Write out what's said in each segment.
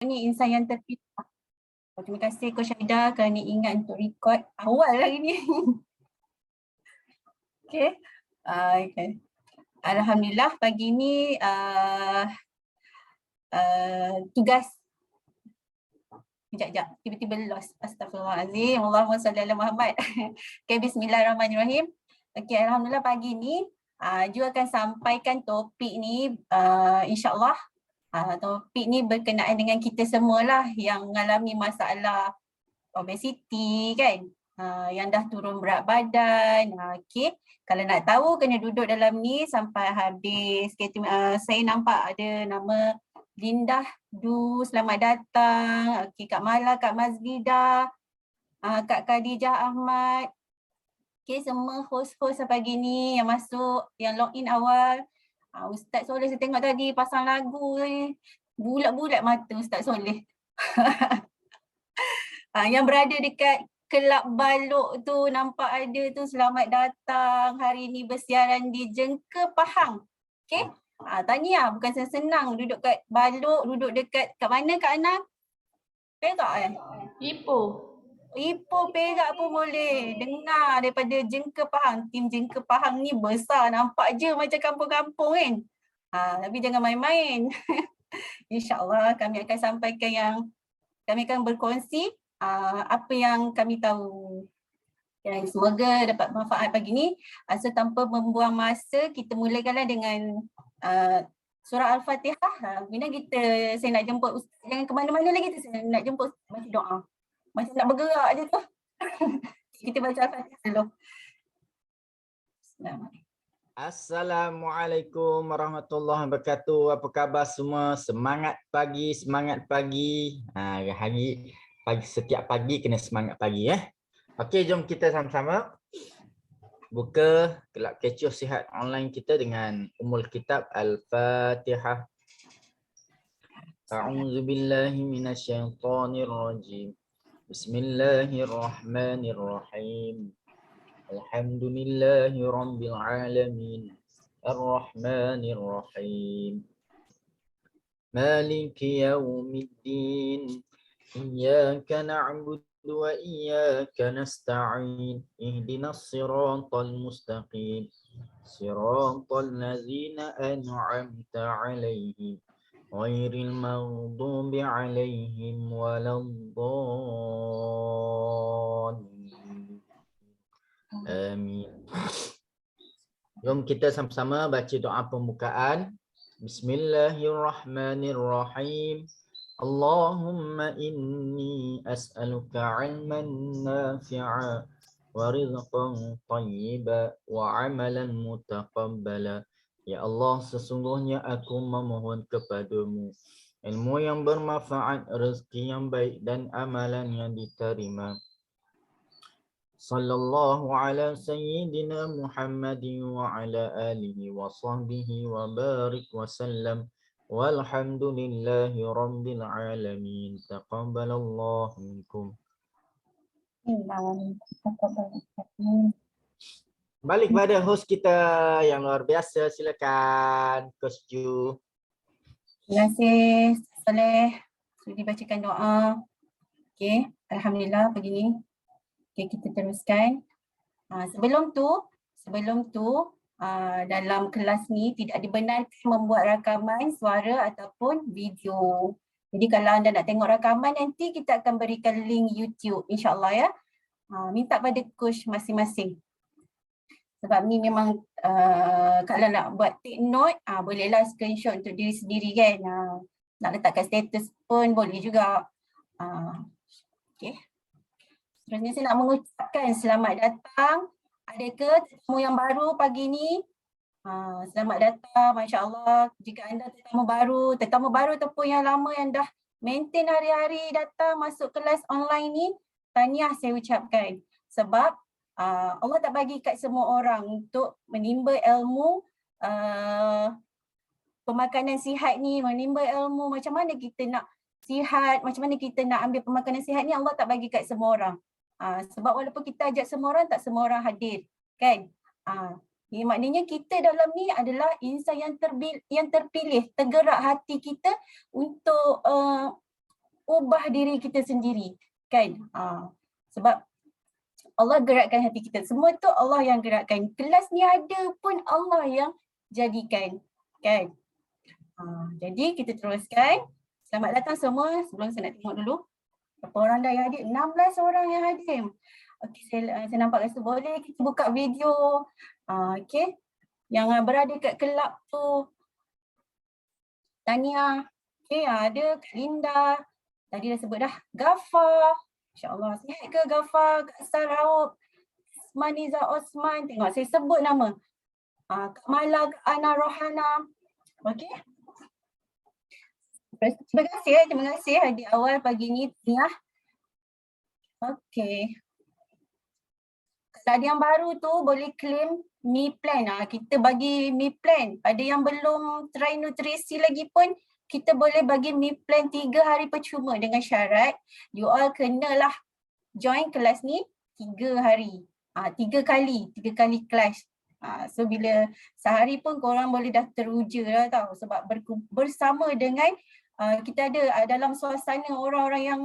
Ni insan yang terpilih. Terima kasih Coach Aida kerana ingat untuk record awal hari ni. Okay. Okay. Alhamdulillah pagi ni tugas. Sekejap, tiba-tiba lost. Astaghfirullahaladzim. Allahumma salli ala Muhammad. Okay, bismillahirrahmanirrahim. Okay, Alhamdulillah pagi ni Ju akan sampaikan topik ni insyaAllah. Topik ni berkenaan dengan kita semualah yang mengalami masalah obesity kan, yang dah turun berat badan. Okay. Kalau nak tahu kena duduk dalam ni sampai habis. Okay. Saya nampak ada nama Lindah Du, selamat datang. Okay. Kak Mala, Kak Mazlida, Kak Khadijah Ahmad. Okay, semua host-host pagi ni yang masuk, yang login awal. Ustaz Soleh saya tengok tadi pasang lagu ni. Bulat-bulat mata Ustaz Soleh. Yang berada dekat Kelab Balok tu nampak ada tu, selamat datang. Hari ni bersiaran di Jengke Pahang. Okay. Tahniah, bukan senang duduk kat Balok, duduk dekat kat mana Kak Ana? Perak Ipoh. Ipoh Perak pun boleh. Dengar daripada Jengke Pahang. Tim Jengke Pahang ni besar, nampak je macam kampung-kampung kan. Tapi jangan main-main. InsyaAllah kami akan sampaikan kami akan berkongsi apa yang kami tahu. Semoga dapat manfaat pagi ni. Tanpa membuang masa, kita mulakanlah dengan surah Al-Fatihah. Saya nak jemput Ustaz, jangan ke mana-mana lagi, saya nak jemput baca doa. Macam nak bergerak je tu. Kita baca Al-Fatihah dulu. Assalamualaikum warahmatullahi wabarakatuh. Apa khabar semua? Semangat pagi, semangat pagi. Hari pagi, setiap pagi kena semangat pagi ya. Okey, jom kita sama-sama buka kelab kecoh sihat online kita dengan Ummul Kitab Al-Fatihah. A'udzubillahi minasyaitonirrajim. Bismillahirrahmanirrahim. Alhamdulillahi rabbil alamin. Ar-Rahmanir Rahim. Maliki yaumiddin. Iyyaka na'budu wa iyyaka nasta'in. Ihdinas siratal mustaqim. Siratal ladzina an'amta 'alaihim. Ghairil maghdubi 'alaihim waladdallin. Amin. Jom kita sama-sama baca doa pembukaan. Bismillahirrahmanirrahim. Allahumma inni as'aluka 'ilman nafi'a wa rizqan thayyiban wa 'amalan mutaqabbala. Ya Allah, sesungguhnya aku memohon kepadamu ilmu yang bermanfaat, rezeki yang baik dan amalan yang diterima. Sallallahu ala sayyidina Muhammadin wa ala alihi wa sahbihi wa barik wa sallam. Walhamdulillahi rabbil alamin. Taqabbalallahu minkum. Balik pada host kita yang luar biasa, silakan Coach Ju. Terima kasih Soleh sudi bacakan doa. Okey, alhamdulillah pagi ni. Okay, kita teruskan. Sebelum tu dalam kelas ni tidak dibenarkan membuat rakaman suara ataupun video. Jadi kalau anda nak tengok rakaman nanti kita akan berikan link YouTube insyaAllah ya. Minta pada coach masing-masing. Sebab ni memang kalau nak buat take note, bolehlah screenshot untuk diri sendiri kan. Nak letak kat status pun boleh juga. Okay. Seterusnya saya nak mengucapkan selamat datang. Adakah tetamu yang baru pagi ni? Selamat datang, Masya Allah. Jika anda tetamu baru ataupun yang lama yang dah maintain hari-hari datang masuk kelas online ni, tahniah saya ucapkan. Sebab Allah tak bagi kat semua orang untuk menimba ilmu pemakanan sihat ni, menimba ilmu macam mana kita nak sihat, macam mana kita nak ambil pemakanan sihat ni, Allah tak bagi kat semua orang. Sebab walaupun kita ajak semua orang, tak semua orang hadir kan. Maknanya kita dalam ni adalah insan yang terpilih, tergerak hati kita untuk ubah diri kita sendiri, kan? Sebab Allah gerakkan hati kita. Semua tu Allah yang gerakkan. Kelas ni ada pun Allah yang jadikan, kan? Jadi kita teruskan. Selamat datang semua. Sebelum saya nak tengok dulu berapa orang dah yang hadir. 16 orang yang hadir. Okey, saya nampak rasa boleh kita buka video. Okey. Yang berada kat kelab tu. Tania. Okey, ada Kak Linda. Tadi dah sebut dah. Ghaffar. InsyaAllah. Sihat ke Ghaffar? Kak Saraup. Maniza Osman. Tengok saya sebut nama. Kak Mala, Kak Ana Rohana. Okey. Terima kasih di awal pagi ni Tania. Okey. Kalau ada yang baru tu boleh claim Mi Plan. Kita bagi Mi Plan. Pada yang belum try nutrisi lagi pun kita boleh bagi Mi Plan 3 hari percuma dengan syarat you all kenalah join kelas ni 3 hari. 3 kali kelas. So bila sehari pun korang boleh dah teruja dah tahu sebab bersama dengan kita ada dalam suasana orang-orang yang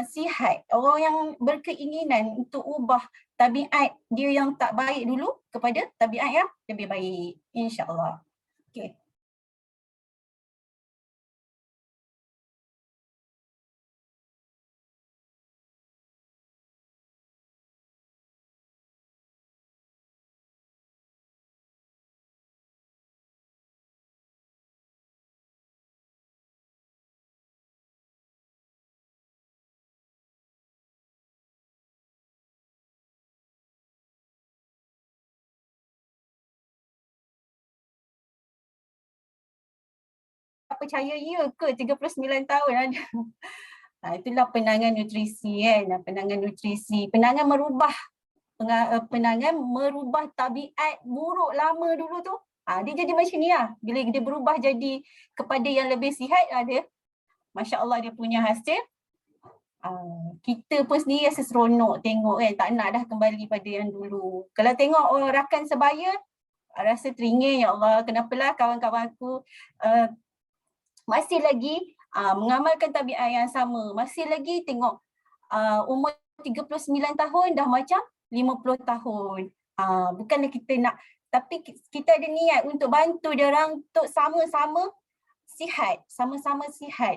sihat, orang yang berkeinginan untuk ubah tabiat dia yang tak baik dulu kepada tabiat yang lebih baik, insya-Allah. Okey. Percaya ya ke 39 tahun ada. Itulah penangan nutrisi kan, penangan nutrisi, penangan merubah tabiat buruk lama dulu tu. Dia jadi macam ni lah. Bila dia berubah jadi kepada yang lebih sihat, dia masya-Allah dia punya hasil. Kita pun sendiri rasa seronok tengok kan, tak nak dah kembali pada yang dulu. Kalau tengok orang rakan sebaya, rasa teringin, ya Allah, kenapalah kawan-kawan aku masih lagi mengamalkan tabiat yang sama, masih lagi tengok umur 39 tahun dah macam 50 tahun. Bukanlah kita nak, tapi kita ada niat untuk bantu dia orang untuk sama-sama sihat,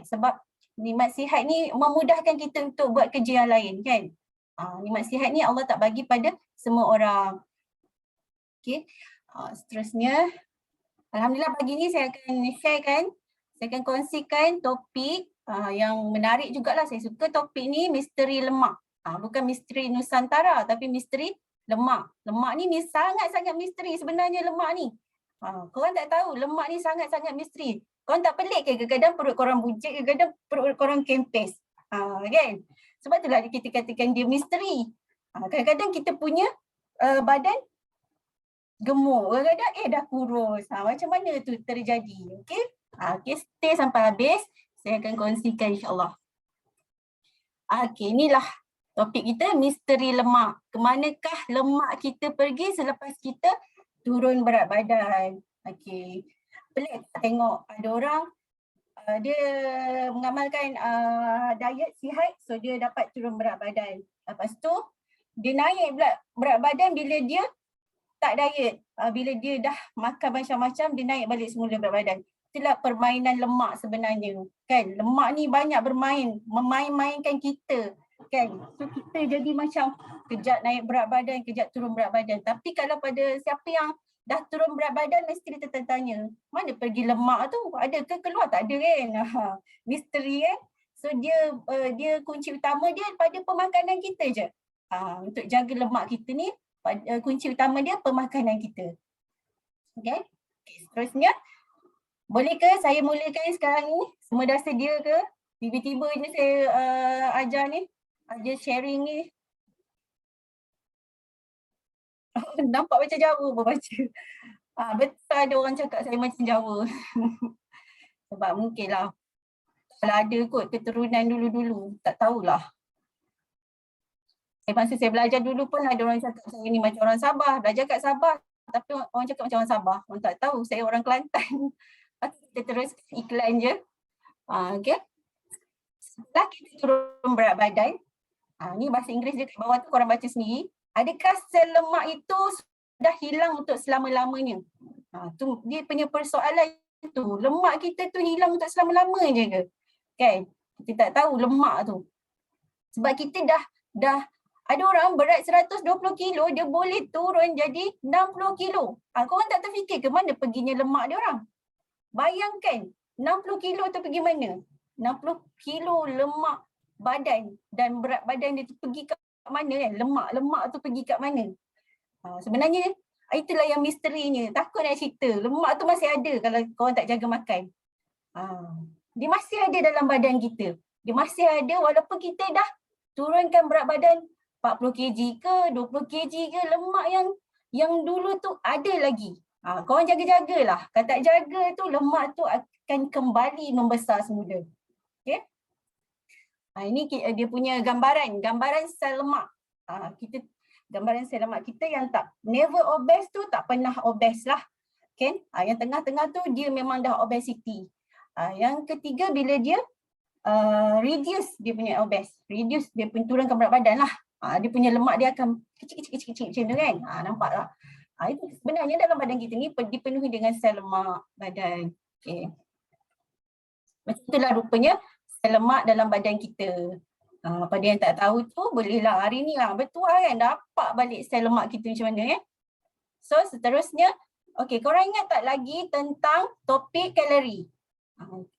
sebab nikmat sihat ni memudahkan kita untuk buat kerja yang lain kan. Nikmat sihat ni Allah tak bagi pada semua orang. Okey. Seterusnya, alhamdulillah pagi ni saya akan sharekan, saya akan kongsikan topik yang menarik jugalah. Saya suka topik ni, misteri lemak. Bukan misteri Nusantara tapi misteri lemak. Lemak ni sangat-sangat misteri sebenarnya lemak ni. Korang tak tahu lemak ni sangat-sangat misteri. Korang tak pelik ke kadang-kadang perut korang buncit, kadang-kadang perut korang kempes. Kan? Sebab itulah kita katakan dia misteri. Kadang-kadang kita punya badan gemuk, kadang-kadang dah kurus. Macam mana tu terjadi? Okey? Okay, stay sampai habis. Saya akan kongsikan insya-Allah. Okay, inilah topik kita, misteri lemak. Kemanakah lemak kita pergi selepas kita turun berat badan? Okay. Pelik tengok ada orang dia mengamalkan diet sihat, so dia dapat turun berat badan. Lepas tu dia naik pula berat badan bila dia tak diet. Bila dia dah makan macam-macam, dia naik balik semula berat badan. Itulah permainan lemak sebenarnya. Kan? Lemak ni banyak bermain, memain-mainkan kita. Kan? So kita jadi macam kejap naik berat badan, kejap turun berat badan. Tapi kalau pada siapa yang dah turun berat badan, mesti kita tertanya, mana pergi lemak tu? Ada ke keluar? Tak ada kan? Misteri kan? So dia kunci utama dia pada pemakanan kita je. Untuk jaga lemak kita ni, kunci utama dia pemakanan kita. Okay? Seterusnya, boleh ke saya mulakan sekarang ni? Semua dah sedia ke? Tiba-tiba je saya ajar ni, ajar sharing ni. Nampak macam Jawa pun baca. Betul ada orang cakap saya macam Jawa. Sebab mungkinlah kalau ada kot keturunan dulu-dulu, tak tahulah. Masa saya belajar dulu pun ada orang cakap saya ni macam orang Sabah, belajar kat Sabah. Tapi orang cakap macam orang Sabah, orang tak tahu saya orang Kelantan. Kita terus iklan je. Okay. setelah kita turun berat badan, ni bahasa Inggeris dia kat bawah tu korang baca sendiri. Adakah sel lemak itu sudah hilang untuk selama-lamanya? Tu dia punya persoalan tu. Lemak kita tu hilang untuk selama-lama je ke? Kan? Kita tak tahu lemak tu. Sebab kita dah ada orang berat 120 kilo, dia boleh turun jadi 60 kilo. Korang tak terfikir ke mana perginya lemak dia orang? Bayangkan 60 kilo tu pergi mana? 60 kilo lemak badan dan berat badan dia tu pergi kat mana kan? Lemak tu pergi kat mana? Sebenarnya itulah yang misterinya. Takut nak cerita. Lemak tu masih ada kalau korang tak jaga makan. Dia masih ada dalam badan kita. Dia masih ada walaupun kita dah turunkan berat badan 40 kg ke 20 kg ke, lemak yang dulu tu ada lagi. Korang jaga-jagalah. Kalau tak jaga tu lemak tu akan kembali membesar semula. Okay? Ini dia punya gambaran sel lemak. Gambaran sel lemak kita yang tak never obese tu tak pernah obese lah. Okay? Yang tengah-tengah tu dia memang dah obesity. Yang ketiga bila dia reduce dia punya obese. Reduce dia punya turunkan berat badan lah. Dia punya lemak dia akan kecil macam tu kan. Nampak tak? Itu sebenarnya dalam badan kita ni dipenuhi dengan sel lemak badan. Okay. Macam itulah rupanya sel lemak dalam badan kita. Pada yang tak tahu tu bolehlah hari ni lah bertuah kan dapat balik sel lemak kita macam mana ya. So seterusnya, okey, korang ingat tak lagi tentang topik kalori?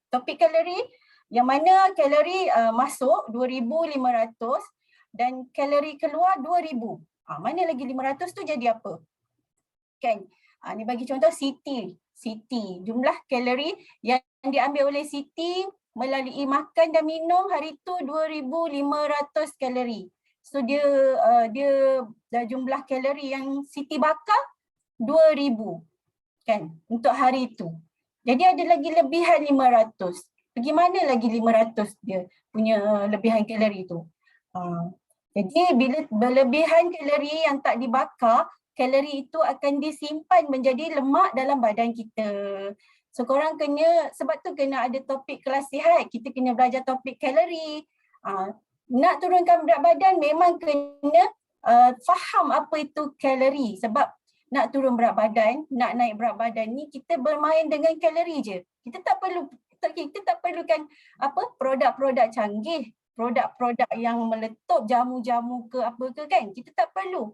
Topik kalori yang mana kalori masuk 2,500 dan kalori keluar 2,000. Mana lagi 500 tu jadi apa? Kan? Ni bagi contoh Siti. Jumlah kalori yang diambil oleh Siti melalui makan dan minum hari tu 2,500 kalori. So dia jumlah kalori yang Siti bakar 2,000 kan untuk hari itu. Jadi ada lagi lebihan 500. Pergi mana lagi 500 dia punya lebihan kalori tu? Jadi bila berlebihan kalori yang tak dibakar, kalori itu akan disimpan menjadi lemak dalam badan kita. So korang sebab tu kena ada topik kelas sihat, kita kena belajar topik kalori. Nak turunkan berat badan memang kena faham apa itu kalori. Sebab nak turun berat badan, nak naik berat badan ni kita bermain dengan kalori je. Kita tak perlukan produk-produk canggih, produk-produk yang meletup jamu-jamu ke apa ke kan. Kita tak perlu.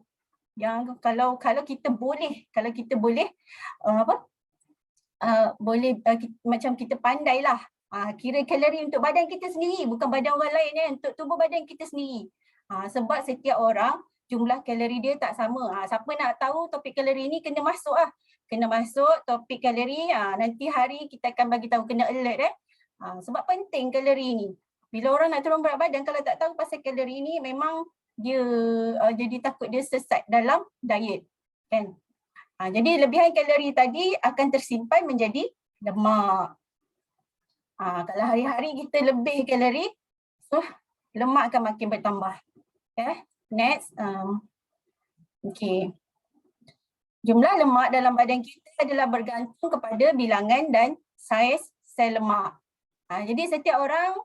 Yang kalau kita boleh macam kita pandailah kira kalori untuk badan kita sendiri, bukan badan orang lain kan, untuk tubuh badan kita sendiri. Sebab setiap orang jumlah kalori dia tak sama. Siapa nak tahu topik kalori ni kena masuk Kena masuk topik kalori. Nanti hari kita akan bagi tahu, kena alert sebab penting kalori ni. Bila orang nak turun berat badan kalau tak tahu pasal kalori ni memang dia jadi takut dia sesat dalam diet kan. Jadi lebihan kalori tadi akan tersimpan menjadi lemak. Kalau hari-hari kita lebih kalori, so lemak akan makin bertambah. Okay. Next. Okay. Jumlah lemak dalam badan kita adalah bergantung kepada bilangan dan saiz sel lemak. Jadi setiap orang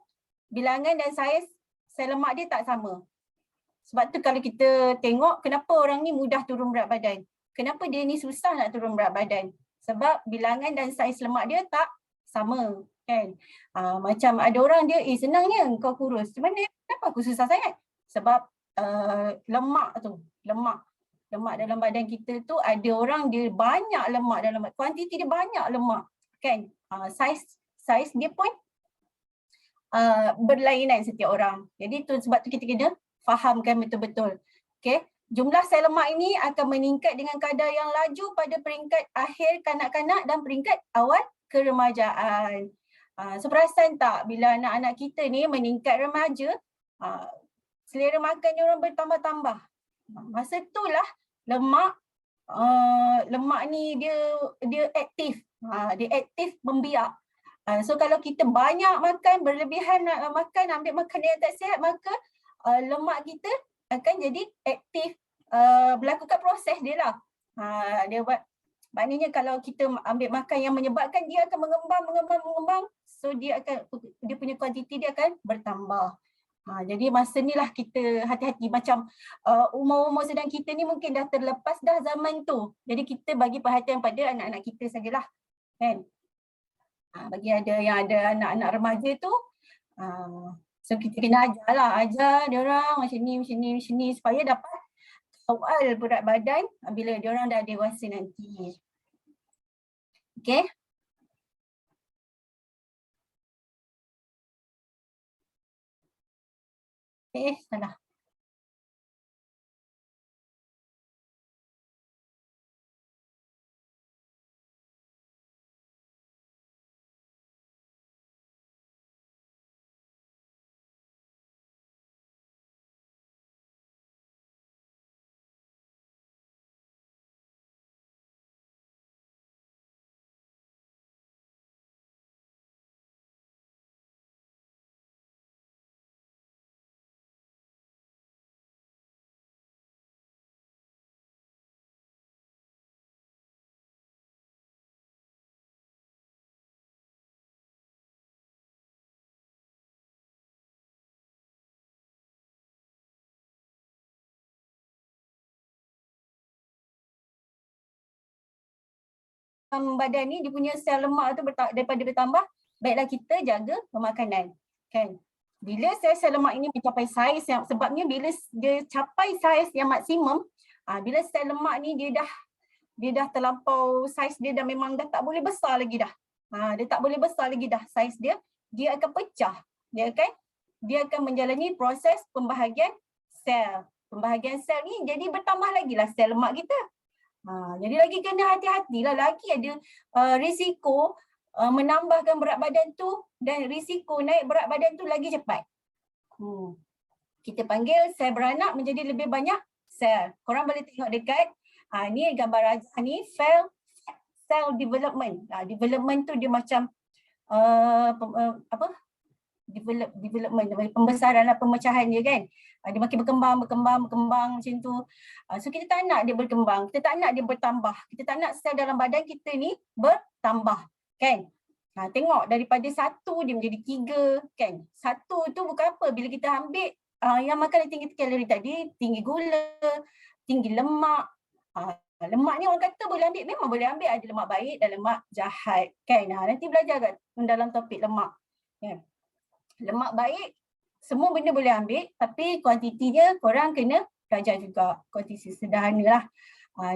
bilangan dan saiz sel lemak dia tak sama. Sebab tu kalau kita tengok kenapa orang ni mudah turun berat badan. Kenapa dia ni susah nak turun berat badan. Sebab bilangan dan saiz lemak dia tak sama. Kan? Macam ada orang dia, senangnya kau kurus. Kenapa aku susah sangat? Sebab lemak dalam badan kita tu ada orang dia banyak lemak dalam badan. Kuantiti dia banyak lemak. Kan? Saiz dia pun berlainan setiap orang. Jadi sebab tu kita kena fahamkan betul-betul. Okay. Jumlah sel lemak ini akan meningkat dengan kadar yang laju pada peringkat akhir kanak-kanak dan peringkat awal keremajaan. So perasan tak bila anak-anak kita ni meningkat remaja, selera makan dia orang bertambah-tambah. Masa itulah lemak ni dia aktif. Dia aktif membiak. So kalau kita banyak makan, berlebihan makan, ambil makanan yang tak sihat, maka lemak kita akan jadi aktif, melakukan proses dia lah. Dia buat Maknanya kalau kita ambil makan yang menyebabkan dia akan mengembang. So dia punya kuantiti dia akan bertambah. Jadi masa ni lah kita hati-hati, macam umur-umur sedang kita ni mungkin dah terlepas dah zaman tu. Jadi kita bagi perhatian pada anak-anak kita sajalah, kan. Bagi yang ada anak-anak remaja tu, so kita kena ajar dia orang macam ni supaya dapat kawal berat badan bila dia orang dah dewasa nanti. Okey. Salah. Badan ni dia punya sel lemak tu daripada bertambah, baiklah kita jaga pemakanan, kan. Bila sel lemak ini mencapai saiz yang, sebabnya bila dia capai saiz yang maksimum, bila sel lemak ni dia dah terlampau saiz dia dah memang dah tak boleh besar lagi dah. Dia tak boleh besar lagi dah saiz dia akan pecah. Dia akan menjalani proses pembahagian sel. Pembahagian sel ni jadi bertambah lagi lah sel lemak kita. Jadi lagi kena hati-hatilah, lagi ada risiko menambahkan berat badan tu, dan risiko naik berat badan tu lagi cepat. Kita panggil sel beranak menjadi lebih banyak sel. Korang boleh tengok dekat, ni gambar rajah ni, cell development. Development tu dia macam development, pembesaran lah, pemecahan dia, kan. Dia makin berkembang macam tu. So kita tak nak dia berkembang, kita tak nak dia bertambah, kita tak nak sel dalam badan kita ni bertambah, kan. Tengok daripada 1 dia menjadi 3, kan. 1 tu bukan apa, bila kita ambil yang makanan tinggi kalori tadi, tinggi gula, tinggi lemak. Lemak ni orang kata boleh ambil, memang boleh ambil, ada lemak baik dan lemak jahat, kan. Nanti belajar kat dalam topik lemak, kan. Lemak baik semua benda boleh ambil, tapi kuantitinya korang kena belajar juga, kuantiti sederhana lah.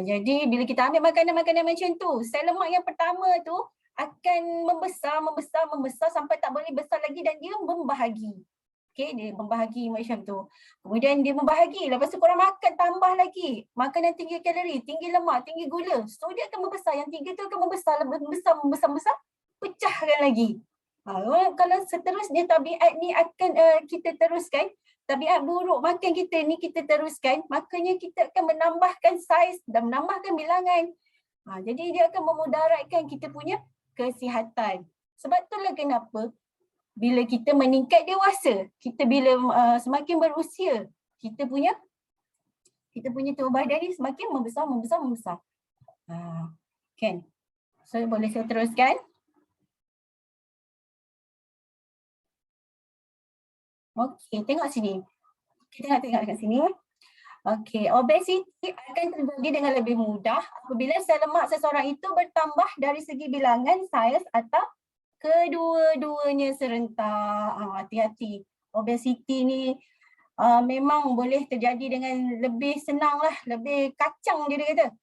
Jadi bila kita ambil makanan-makanan macam tu, sel lemak yang pertama tu akan membesar sampai tak boleh besar lagi, dan dia membahagi. Okay, dia membahagi macam tu. Kemudian dia membahagi, lepas tu korang makan tambah lagi makanan tinggi kalori, tinggi lemak, tinggi gula. So dia akan membesar, yang 3 tu akan membesar, pecahkan lagi. Kalau seterusnya tabiat ni akan kita teruskan, tabiat buruk makan kita ni kita teruskan, makanya kita akan menambahkan saiz dan menambahkan bilangan. Jadi dia akan memudaratkan kita punya kesihatan. Sebab itulah kenapa bila kita meningkat dewasa, kita bila semakin berusia, kita punya tubuh badan ni semakin membesar. Kan? So boleh saya teruskan? Okey, tengok sini. Kita tengok kat sini. Okey, obesiti akan terjadi dengan lebih mudah apabila sel lemak seseorang itu bertambah dari segi bilangan, saiz atau kedua-duanya serentak. Hati-hati. Obesiti ni memang boleh terjadi dengan lebih senang lah, lebih kacang dia kata.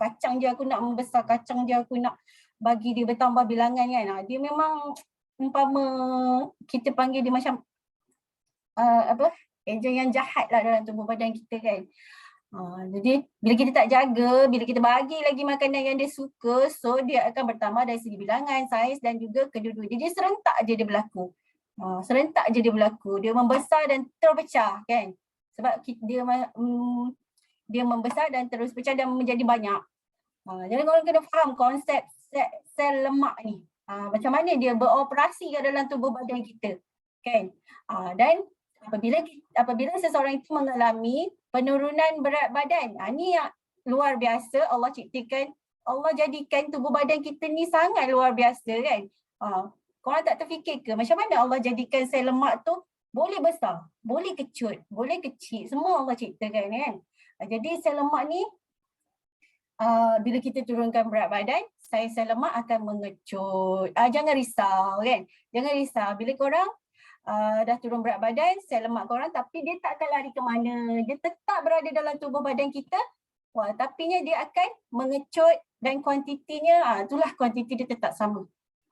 Kacang je aku nak membesar, kacang je aku nak bagi dia bertambah bilangan, kan. Dia memang umpama kita panggil dia macam ejen yang jahat lah dalam tubuh badan kita, kan. Jadi bila kita tak jaga, bila kita bagi lagi makanan yang dia suka, so dia akan bertambah dari segi bilangan, saiz dan juga kedua-duanya. Dia serentak je dia berlaku. Dia membesar dan terpecah, kan. Sebab dia membesar dan terus pecah dan menjadi banyak. Jadi korang kena faham konsep sel lemak ni. Macam mana dia beroperasi dalam tubuh badan kita, kan. Dan apabila seseorang itu mengalami penurunan berat badan, ni yang luar biasa, Allah ciptakan Allah jadikan tubuh badan kita ni sangat luar biasa kan. Korang tak terfikir ke macam mana Allah jadikan sel lemak tu boleh besar, boleh kecut, boleh kecil, semua Allah ciptakan kan. Jadi sel lemak ni bila kita turunkan berat badan, sel lemak akan mengecut. Jangan risau kan. Jangan risau bila korang dah turun berat badan, sel lemak korang tapi dia tak akan lari ke mana. Dia tetap berada dalam tubuh badan kita. Tapinya dia akan mengecut dan kuantitinya, itulah kuantiti dia tetap sama.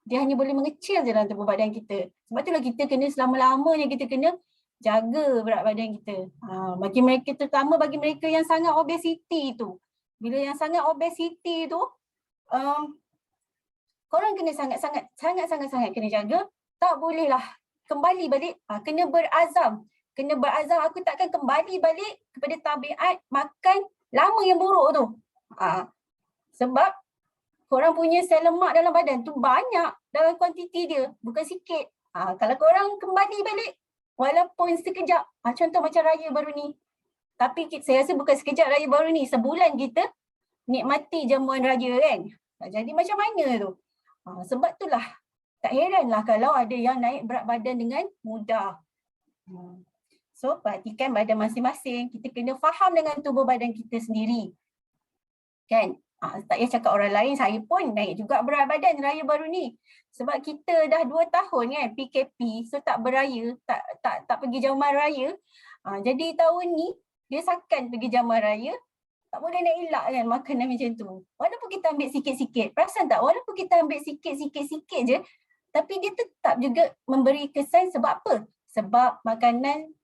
Dia hanya boleh mengecil je dalam tubuh badan kita. Sebab itulah kita kena selama-lamanya kita kena jaga berat badan kita. Bagi mereka, terutama bagi mereka yang sangat obesiti tu. Bila yang sangat obesiti tu, korang kena sangat-sangat kena jaga. Tak bolehlah kembali balik, kena berazam. Kena berazam aku takkan kembali balik kepada tabiat makan lama yang buruk tu. Sebab korang punya sel lemak dalam badan tu banyak dalam kuantiti dia, bukan sikit. Kalau korang kembali balik walaupun sekejap, contoh macam raya baru ni. Tapi saya rasa bukan sekejap raya baru ni, sebulan kita nikmati jamuan raya kan. Jadi macam mana tu? Sebab itulah tak heranlah kalau ada yang naik berat badan dengan mudah. So perhatikan badan masing-masing, kita kena faham dengan tubuh badan kita sendiri. Kan? Tak payah cakap orang lain, saya pun naik juga berat badan raya baru ni. Sebab kita dah 2 tahun kan PKP, so tak beraya, tak pergi jamuan raya. Jadi tahun ni, dia sakan pergi jamuan raya, tak boleh nak elak kan makanan macam tu. Walaupun kita ambil sikit-sikit, perasan tak? Walaupun kita ambil sikit-sikit je, tapi dia tetap juga memberi kesan sebab apa? Sebab makanan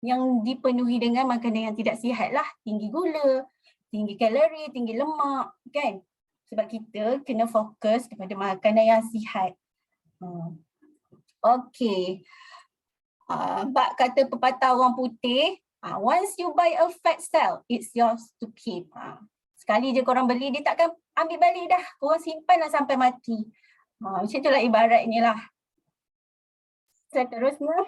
yang dipenuhi dengan makanan yang tidak sihat lah, tinggi gula, tinggi kalori, tinggi lemak kan. Sebab kita kena fokus kepada makanan yang sihat. Okey. Bak kata pepatah orang putih, once you buy a fat cell, it's yours to keep. Sekali je korang beli, dia takkan ambil balik dah. Korang simpan lah sampai mati. Macam itulah ibaratnya lah. Seterusnya.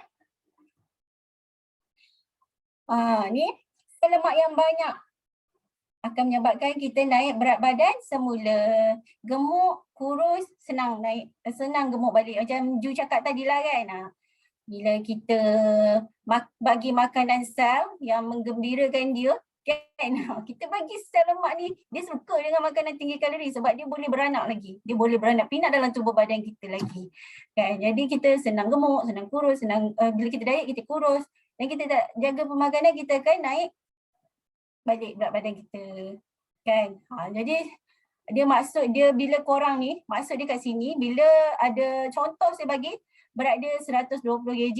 Ni sel lemak yang banyak akan menyebabkan kita naik berat badan semula. Gemuk, kurus, senang gemuk balik. Macam Ju cakap tadi lah kan. Bila kita bagi makanan sel yang menggembirakan dia, kan? Kita bagi sel lemak ni, dia suka dengan makanan tinggi kalori sebab dia boleh beranak lagi. Dia boleh beranak pinak dalam tubuh badan kita lagi. Kan? Jadi kita senang gemuk, senang kurus, bila kita diet kita kurus. Dan kita tak jaga pemakanan, kita akan naik balik berat badan kita kan. Jadi dia maksud dia bila korang ni, maksud dia kat sini bila ada contoh saya bagi berat dia 120 kg.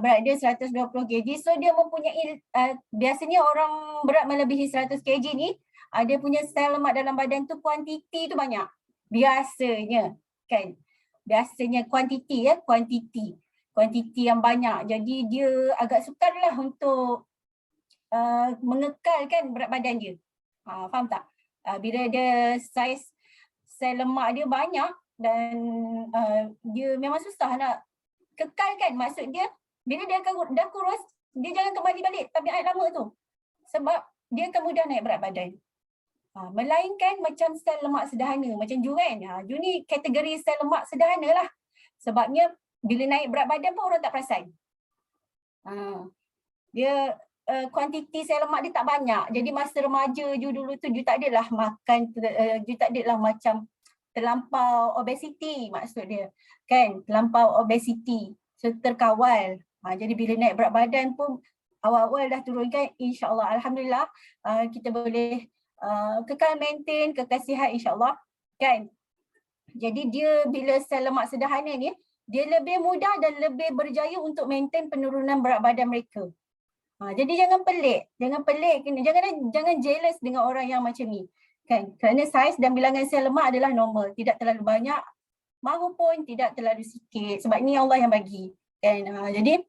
Berat dia 120 kg, so dia mempunyai biasanya orang berat melebihi 100 kg ni dia punya sel lemak dalam badan tu kuantiti tu banyak. Biasanya kan. Biasanya kuantiti kuantiti yang banyak. Jadi dia agak sukarlah untuk mengekalkan berat badan dia. Faham tak? Bila dia saiz sel lemak dia banyak dan dia memang susah nak kekalkan. Maksud dia bila dia dah kurus, dia jangan kembali balik tabiat lama tu. Sebab dia akan mudah naik berat badan. Melainkan macam sel lemak sederhana, macam Ju kan. Ju ni kategori sel lemak sederhana lah. Sebabnya bila naik berat badan pun orang tak perasan. Dia kuantiti sel lemak dia tak banyak. Jadi masa remaja Ju dulu tu, Ju tak adalah makan, Ju tak adalah macam terlampau obesiti maksud dia. Kan, terlampau obesiti. So terkawal. Jadi bila naik berat badan pun awal-awal dah turunkan, insyaAllah, Alhamdulillah kita boleh kekal maintain, kekal sihat insyaAllah. Kan. Jadi dia bila sel lemak sederhana ni, dia lebih mudah dan lebih berjaya untuk maintain penurunan berat badan mereka. Jadi jangan pelik, jangan jealous dengan orang yang macam ni. Kan? Kerana saiz dan bilangan sel lemak adalah normal, tidak terlalu banyak maupun tidak terlalu sikit. Sebab ni Allah yang bagi. Kan? Jadi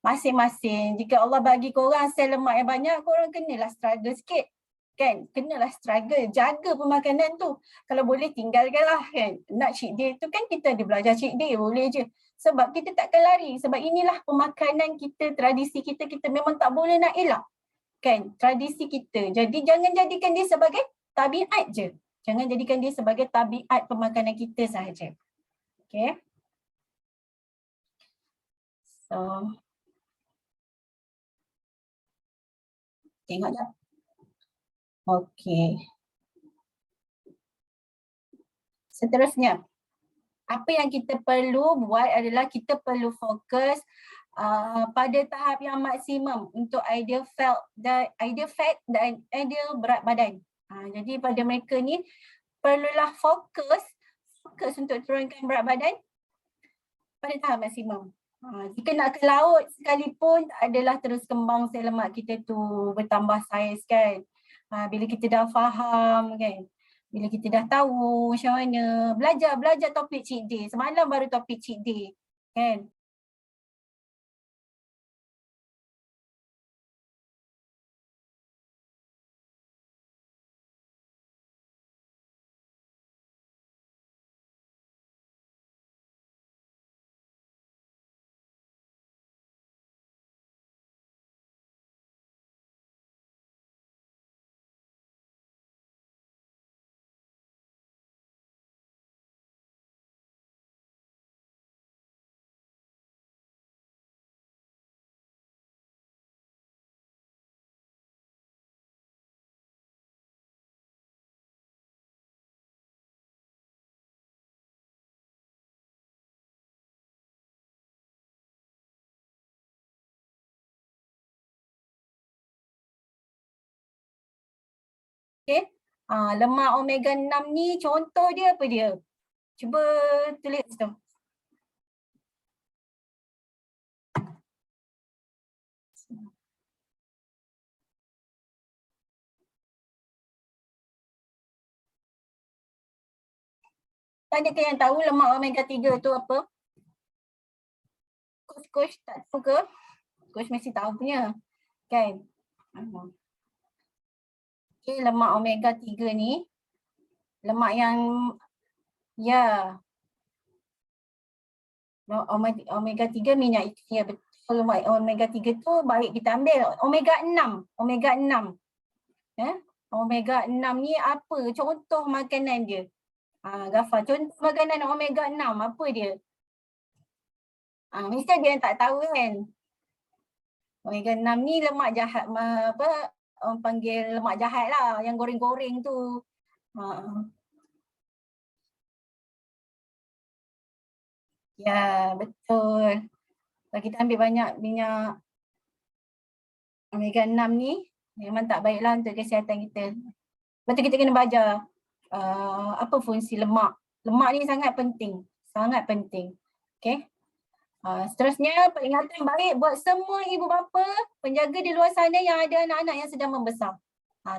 masing-masing, jika Allah bagi korang sel lemak yang banyak, korang kenalah struggle sikit. Kan? Kenalah struggle, jaga pemakanan tu. Kalau boleh tinggalkanlah kan. Nak cheat day tu kan kita ada belajar cheat day, boleh je. Sebab kita takkan lari. Sebab inilah pemakanan kita, tradisi kita, kita memang tak boleh nak elak. Kan? Tradisi kita. Jadi jangan jadikan dia sebagai tabiat je. Jangan jadikan dia sebagai tabiat pemakanan kita sahaja. Okay. So, tengok tak? Okay. Seterusnya, apa yang kita perlu buat adalah kita perlu fokus pada tahap yang maksimum untuk ideal fat dan ideal berat badan. Jadi pada mereka ni perlulah fokus untuk turunkan berat badan pada tahap maksimum. Jika nak ke laut sekalipun tak adalah terus kembang sel lemak kita tu bertambah saiz kan. Bila kita dah faham kan. Bila kita dah tahu macam mana, belajar topik cheat day. Semalam baru topik cheat day kan. Okay. Lemak omega 6 ni contoh dia apa dia? Cuba tulis tu. Adakah yang tahu lemak omega 3 tu apa? Coach tak tahu ke? Coach mesti tahu punya. Kan? Okay, lemak omega 3 ni lemak yang omega 3 minyak itu ya betul. Lemak omega 3 tu baik kita ambil omega 6. Omega 6. Omega 6 ni apa? Contoh makanan dia. Ghafar, contoh makanan omega 6 apa dia? Mesti dia yang tak tahu kan. Omega 6 ni lemak jahat, orang panggil lemak jahat lah, yang goreng-goreng tu. Ya, betul. Kalau kita ambil banyak minyak omega 6 ni, memang tak baiklah untuk kesihatan kita. Lepas tu kita kena belajar apa fungsi lemak. Lemak ni sangat penting. Sangat penting. Okay. Seterusnya, peringatan baik buat semua ibu bapa, penjaga di luar sana yang ada anak-anak yang sedang membesar.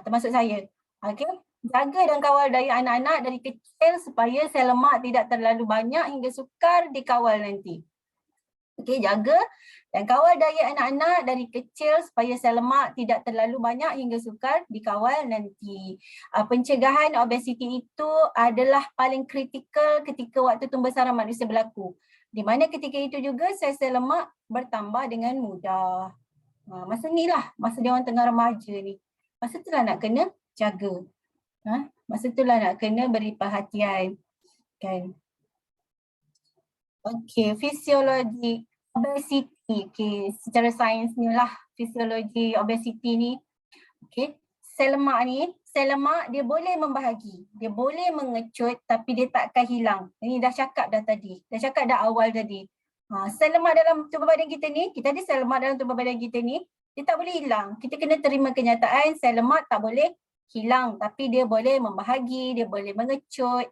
Termasuk saya. Okay. Jaga dan kawal daya anak-anak dari kecil supaya sel lemak tidak terlalu banyak hingga sukar dikawal nanti. Okay, jaga dan kawal daya anak-anak dari kecil supaya sel lemak tidak terlalu banyak hingga sukar dikawal nanti. Pencegahan obesiti itu adalah paling kritikal ketika waktu pembesaran manusia berlaku. Di mana ketika itu juga sel-sel lemak bertambah dengan mudah. Masa ni lah, masa dia orang tengah remaja ni. Masa tu lah nak kena jaga. Masa tu lah nak kena beri perhatian. Kan? Okay, fisiologi obesiti. Okay, secara sains ni lah fisiologi obesiti ni. Okay, sel lemak ni, sel lemak dia boleh membahagi. Dia boleh mengecut tapi dia takkan hilang. Ini dah cakap dah tadi. Dah cakap dah awal tadi. Sel lemak dalam tubuh badan kita ni, kita ada sel lemak dalam tubuh badan kita ni, dia tak boleh hilang. Kita kena terima kenyataan sel lemak tak boleh hilang. Tapi dia boleh membahagi, dia boleh mengecut.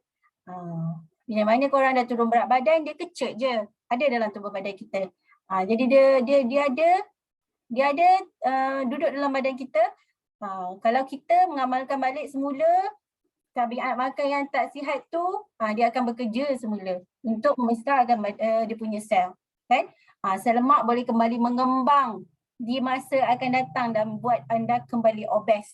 Bila mana korang dah turun berat badan, dia kecut je. Ada dalam tubuh badan kita. Jadi dia ada duduk dalam badan kita. Kalau kita mengamalkan balik semula tabiat makan yang tak sihat tu, dia akan bekerja semula untuk membesarkan dia punya sel. Kan? Sel lemak boleh kembali mengembang di masa akan datang dan buat anda kembali obes.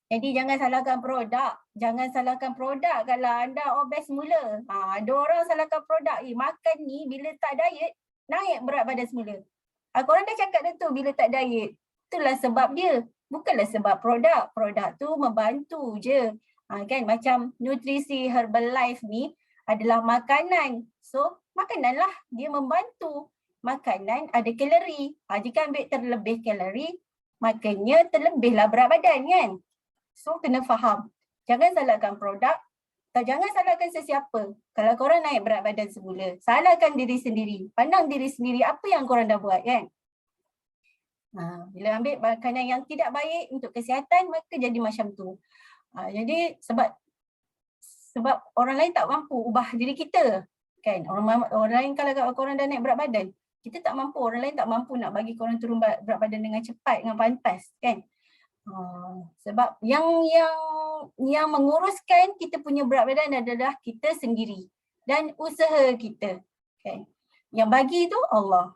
Jadi jangan salahkan produk. Jangan salahkan produk kalau anda obes semula. Ada orang salahkan produk. Makan ni bila tak diet, naik berat badan semula. Korang dah cakap dah tu bila tak diet. Itulah sebab dia. Bukanlah sebab produk. Produk tu membantu je. Kan macam nutrisi Herbalife ni adalah makanan. So makananlah dia membantu. Makanan ada kalori. Jika ambil terlebih kalori, makanya terlebihlah berat badan kan. So kena faham. Jangan salahkan produk atau jangan salahkan sesiapa. Kalau korang naik berat badan semula, salahkan diri sendiri. Pandang diri sendiri apa yang korang dah buat kan. Bila ambil makanan yang tidak baik untuk kesihatan, maka jadi macam tu. Jadi sebab orang lain tak mampu ubah diri kita kan. Orang lain kalau korang dah naik berat badan, kita tak mampu, orang lain tak mampu nak bagi korang turun berat badan dengan cepat, dengan pantas kan. Sebab yang menguruskan kita punya berat badan adalah kita sendiri dan usaha kita kan. Yang bagi tu Allah.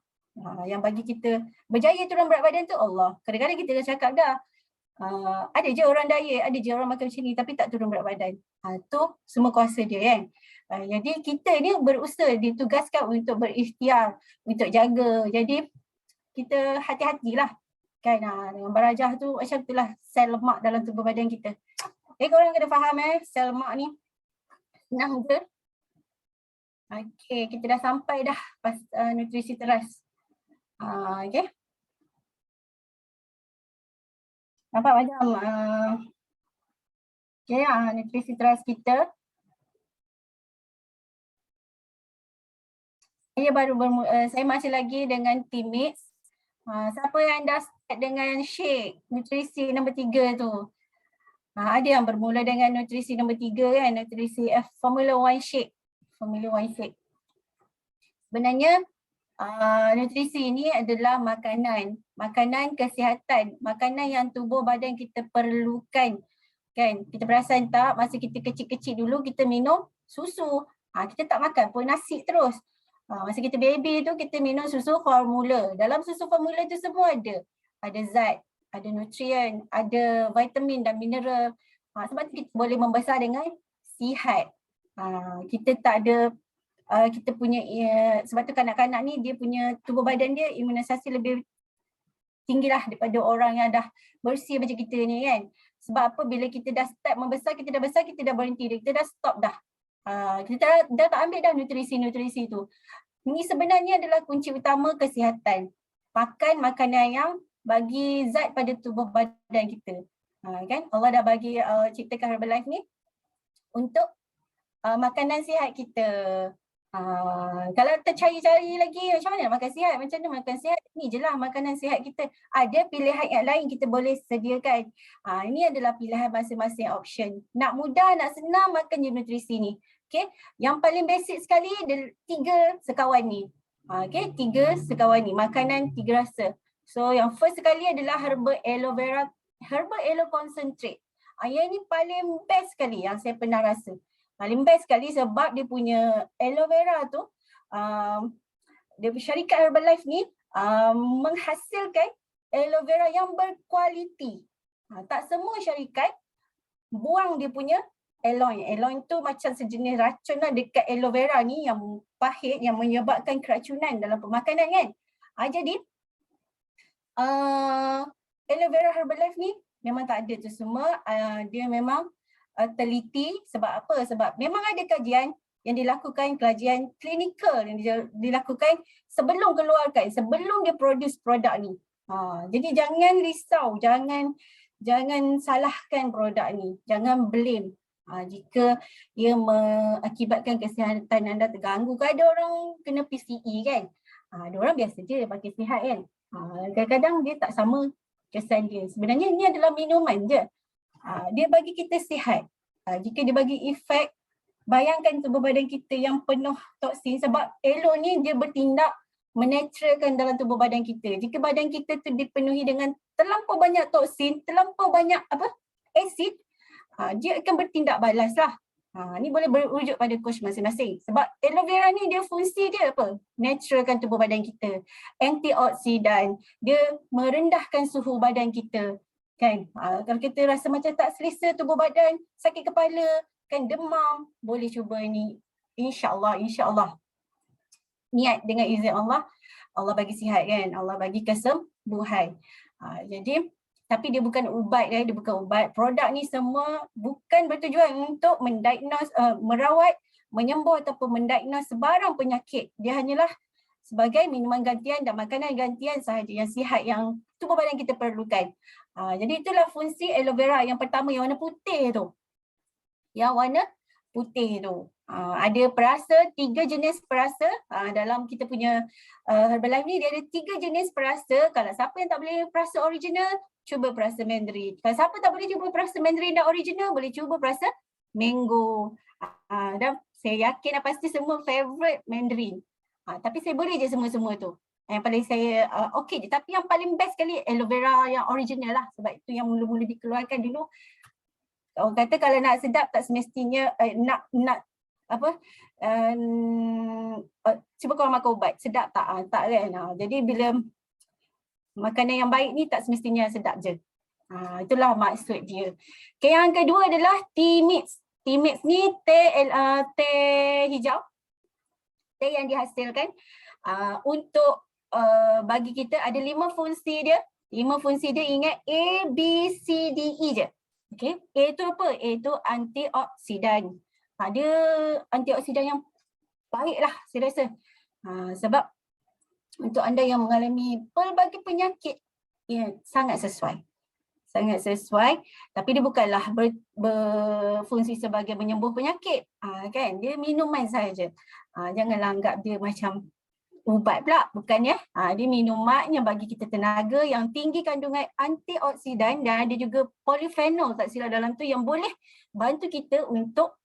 Yang bagi kita berjaya turun berat badan tu Allah. Kadang-kadang kita dah cakap dah, ada je orang diet, ada je orang makan macam ni tapi tak turun berat badan. Tu semua kuasa dia kan. Jadi kita ni berusaha, ditugaskan untuk berikhtiar, untuk jaga. Jadi kita hati-hatilah kan. Dengan barajah tu macam itulah sel lemak dalam tubuh badan kita. Korang kena faham sel lemak ni senang je. Okay, kita dah sampai dah pas nutrisi teras. Okay. Nampak macam okay, nutrisi teras kita. Saya masih lagi dengan teammates. Siapa yang dah start dengan shake nutrisi nombor 3 tu? Ada yang bermula dengan nutrisi nombor 3 kan, nutrisi Formula 1 shake. Formula 1 shake. Sebenarnya nutrisi ini adalah makanan kesihatan, makanan yang tubuh badan kita perlukan kan. Kita perasan tak masa kita kecil-kecil dulu kita minum susu, kita tak makan pun nasi terus. Masa kita baby tu kita minum susu formula. Dalam susu formula tu semua ada zat, ada nutrien, ada vitamin dan mineral. Sebab tu kita boleh membesar dengan sihat. Kita tak ada kita punya sebab tu kanak-kanak ni dia punya tubuh badan dia imunisasi lebih tinggilah daripada orang yang dah bersih macam kita ni kan. Sebab apa, bila kita dah start membesar, kita dah besar, kita dah berhenti, kita dah stop dah. Kita dah tak ambil dah nutrisi-nutrisi tu. Ini sebenarnya adalah kunci utama kesihatan. Makan makanan yang bagi zat pada tubuh badan kita. Kan Allah dah bagi ciptakan Herbalife ni untuk makanan sihat kita. Kalau tercari-cari lagi macam mana makan sihat, macam mana makan sihat, ni je lah makanan sihat kita. Ada pilihan yang lain kita boleh sediakan. Ini adalah pilihan masing-masing option. Nak mudah, nak senang, makan je nutrisi ni. Okay, yang paling basic sekali ada 3 sekawan ni. Okay, 3 sekawan ni, makanan 3 rasa. So yang first sekali adalah herbal aloe vera, herbal aloe concentrate. Yang ni paling best sekali yang saya pernah rasa. Paling best sekali sebab dia punya aloe vera tu, dia syarikat Herbalife ni menghasilkan aloe vera yang berkualiti. Tak semua syarikat buang dia punya aloe. Aloe tu macam sejenis racun lah dekat aloe vera ni yang pahit, yang menyebabkan keracunan dalam pemakanan kan. Jadi aloe vera Herbalife ni memang tak ada tu semua. Dia memang teliti. Sebab apa? Sebab memang ada kajian yang dilakukan, kajian klinikal yang dilakukan sebelum keluarkan, sebelum dia produce produk ni. Jadi jangan risau, jangan salahkan produk ni, jangan blame. Jika ia mengakibatkan kesihatan anda terganggu. Kan ada orang kena PCE kan, ada orang biasa je pakai sihat kan. Kadang-kadang dia tak sama kesan dia. Sebenarnya ini adalah minuman je. Dia bagi kita sihat. Jika dia bagi efek, bayangkan tubuh badan kita yang penuh toksin. Sebab aloe ni dia bertindak menetralkan dalam tubuh badan kita. Jika badan kita tu dipenuhi dengan terlampau banyak toksin, terlampau banyak asid, dia akan bertindak balas lah. Ni boleh berujuk pada coach masing-masing. Sebab aloe vera ni dia fungsi dia apa? Naturalkan tubuh badan kita. Antioksidan. Dia merendahkan suhu badan kita. Kan? Kalau kita rasa macam tak selesa tubuh badan, sakit kepala, kan demam, boleh cuba ni. InsyaAllah. Niat dengan izin Allah, Allah bagi sihat kan, Allah bagi kesembuhan. Jadi Tapi dia bukan ubat, dia bukan ubat. Produk ni semua bukan bertujuan untuk mendiagnose, merawat, menyembuh ataupun mendiagnose sebarang penyakit. Dia hanyalah sebagai minuman gantian dan makanan gantian sahaja yang sihat, yang tubuh badan kita perlukan. Jadi itulah fungsi aloe vera yang pertama, yang warna putih tu. Yang warna putih tu. Ada perasa, 3 jenis perasa. Dalam kita punya Herbalife ni dia ada 3 jenis perasa. Kalau siapa yang tak boleh perasa original, cuba perasa Mandarin. Kalau siapa tak boleh cuba perasa Mandarin dan original, boleh cuba perasa mango. Dan saya yakin dan pasti semua favorite Mandarin. Tapi saya boleh je semua-semua tu. Yang paling saya okey je. Tapi yang paling best sekali aloe vera yang original lah. Sebab itu yang mula-mula dikeluarkan dulu. Orang kata kalau nak sedap tak semestinya cuba korang makan ubat, sedap tak? Tak kan? Jadi bila makanan yang baik ni tak semestinya sedap je. Itulah maksud dia. Okay, yang kedua adalah tea mix. Tea mix ni teh hijau. Teh yang dihasilkan untuk bagi kita ada 5 fungsi dia. 5 fungsi dia, ingat A, B, C, D, E je. Okay. A tu apa? A tu antioksidan. Dia antioksidan yang baik lah saya rasa. Sebab untuk anda yang mengalami pelbagai penyakit, sangat sesuai. Sangat sesuai, tapi dia bukanlah berfungsi sebagai menyembuh penyakit. Kan? Dia minuman saja. Janganlah anggap dia macam ubat pula, bukan ya. Dia minuman yang bagi kita tenaga, yang tinggi kandungan antioksidan dan ada juga polyphenol tak silap dalam tu yang boleh bantu kita untuk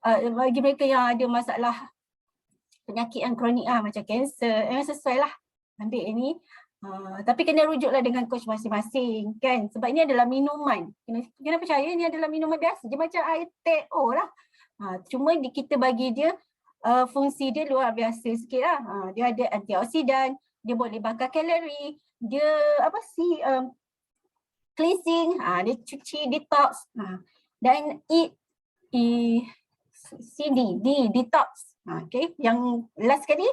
bagi mereka yang ada masalah penyakit yang kronik macam kanser, sesuai lah ambil ini. Tapi kena rujuklah dengan coach masing-masing kan, sebab ini adalah minuman. Kena percaya ini adalah minuman biasa je macam air teh lah. Cuma kita bagi dia fungsi dia luar biasa sikit lah. Dia ada antioksidan, dia boleh bakar kalori, dia cleansing, dia cuci, detox, dan detox. Okay, yang last sekali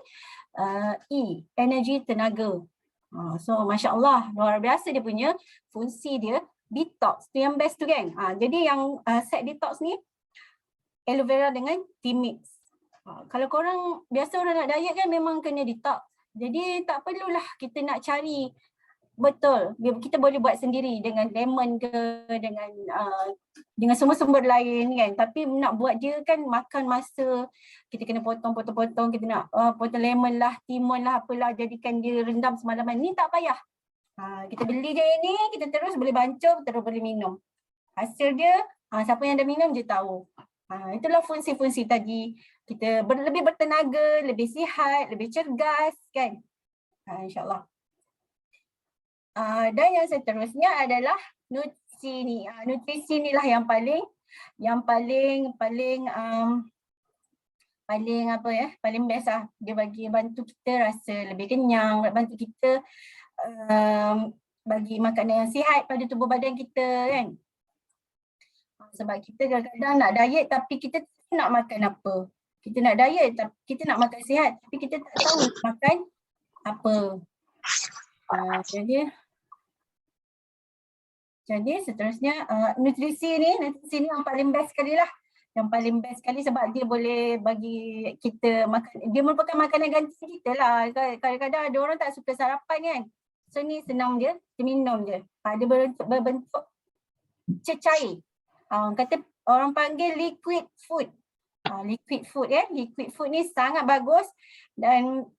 energi, tenaga. So Masya Allah, luar biasa dia punya fungsi dia, detox tu yang best tu kan. Jadi yang set detox ni aloe vera dengan tea mix. Kalau korang, biasa orang nak diet kan memang kena detox. Jadi tak perlulah kita nak cari, betul, kita boleh buat sendiri dengan lemon ke, dengan semua sumber lain kan. Tapi nak buat dia kan makan masa, kita kena potong, kita nak potong lemon lah, timun lah, apalah, jadikan dia rendam semalaman. Ni tak payah. Kita beli je ini, kita terus boleh bancuh, terus boleh minum. Hasil dia, siapa yang dah minum je tahu. Itulah fungsi-fungsi tadi. Kita lebih bertenaga, lebih sihat, lebih cergas kan. InsyaAllah. Dan yang seterusnya adalah nutrisi ni. Nutrisi ni lah yang paling paling best lah. Dia bantu kita rasa lebih kenyang, bantu kita bagi makanan yang sihat pada tubuh badan kita kan. Sebab kita kadang-kadang nak diet tapi kita nak makan apa. Kita nak diet tapi kita nak makan sihat tapi kita tak tahu makan apa. Jadi seterusnya nutrisi ni yang paling best sekali lah. Yang paling best sekali sebab dia boleh bagi kita makan, dia merupakan makanan ganti kita lah. Kadang-kadang ada orang tak suka sarapan kan. So ni senang je, kita minum je. Dia berbentuk cecair. Kata orang panggil liquid food. Liquid food ya. Liquid food ni sangat bagus dan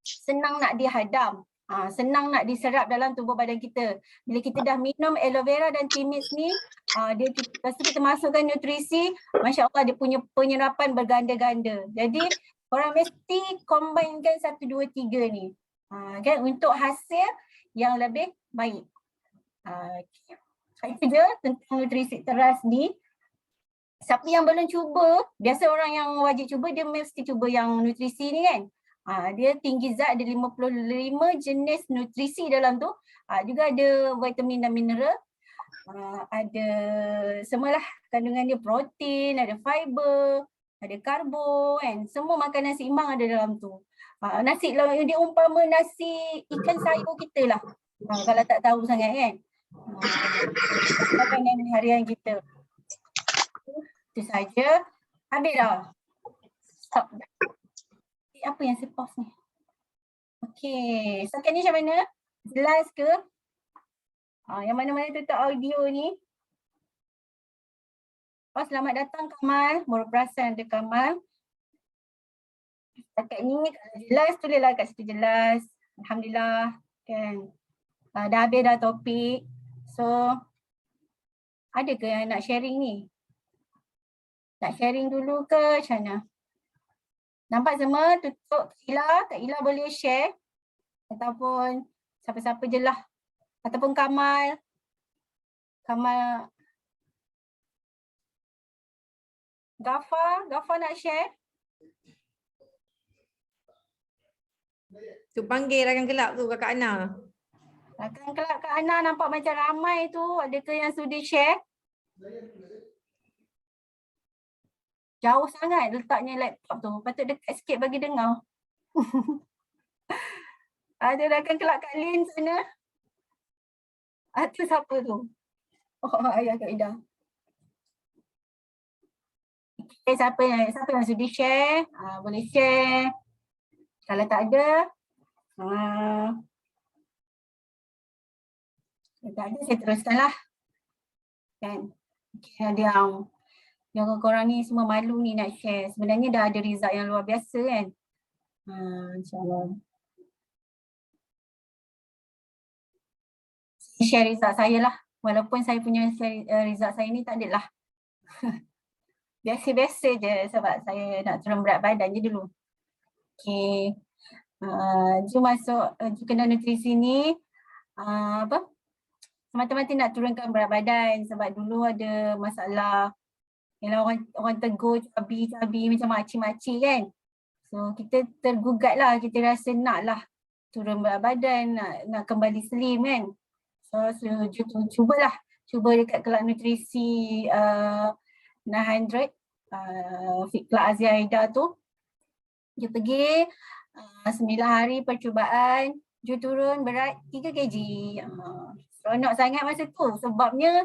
senang nak dihadam. Senang nak diserap dalam tubuh badan kita. Bila kita dah minum aloe vera dan tea mix ni, lepas tu kita masukkan nutrisi, Masya Allah dia punya penyerapan berganda-ganda. Jadi korang mesti combinekan 1, 2, 3 ni. Kan, untuk hasil yang lebih baik. Itu je tentang nutrisi teras ni. Siapa yang belum cuba, biasa orang yang wajib cuba, dia mesti cuba yang nutrisi ni kan. Dia tinggi zat, ada 55 jenis nutrisi dalam tu. Juga ada vitamin dan mineral. Ada semualah kandungan dia, protein, ada fiber, ada karbo kan. Semua makanan seimbang ada dalam tu. Nasi lah, dia umpama nasi ikan sayur kita lah. Kalau tak tahu sangat kan. Makanan harian kita. Itu saja. Habis dah. Stop. Apa yang saya pause ni? Okey, setakat ni macam mana? Jelas ke? Yang mana-mana tutup audio ni. Selamat datang Kamal, Murperasan ada Kamal. Setakat ni kalau jelas tulislah kat situ jelas. Alhamdulillah kan. Dah habis dah topik. So ada ke yang nak sharing ni? Nak sharing dulu ke macam mana? Nampak semua tutup Kak Ila boleh share ataupun siapa-siapa je lah. Ataupun Kamal Gafar nak share? Tu panggil rakan kelab tu Kakak Ana. Rakan kelab Kak Ana nampak macam ramai tu. Adakah yang sudi share? Jauh sangat letaknya laptop tu. Patut dekat sikit bagi dengar. Ada rakan kelab Kak Lin sana. Tu siapa tu? Ayah Kak Ida. Okay, siapa yang sudi share? Boleh share. Kalau tak ada, saya teruskanlah. Kan? Okay, ada yang korang ni semua malu ni nak share. Sebenarnya dah ada result yang luar biasa kan. InsyaAllah. Share result saya lah. Walaupun saya punya result saya ni tak ada lah. Biasa-biasa je sebab saya nak turun berat badan je dulu. Okay. Jom masuk kena nutrisi ni. Semata-mata nak turunkan berat badan sebab dulu ada masalah. Yalah orang tegur cabi macam makcik-makcik kan. So kita tergugat lah, kita rasa nak lah turun berat badan, nak kembali slim kan. So cuba dekat kelab nutrisi 900 Fit Club Azia Aida tu. Dia pergi 9 hari percubaan, dia turun berat 3 kg. Seronok sangat masa tu sebabnya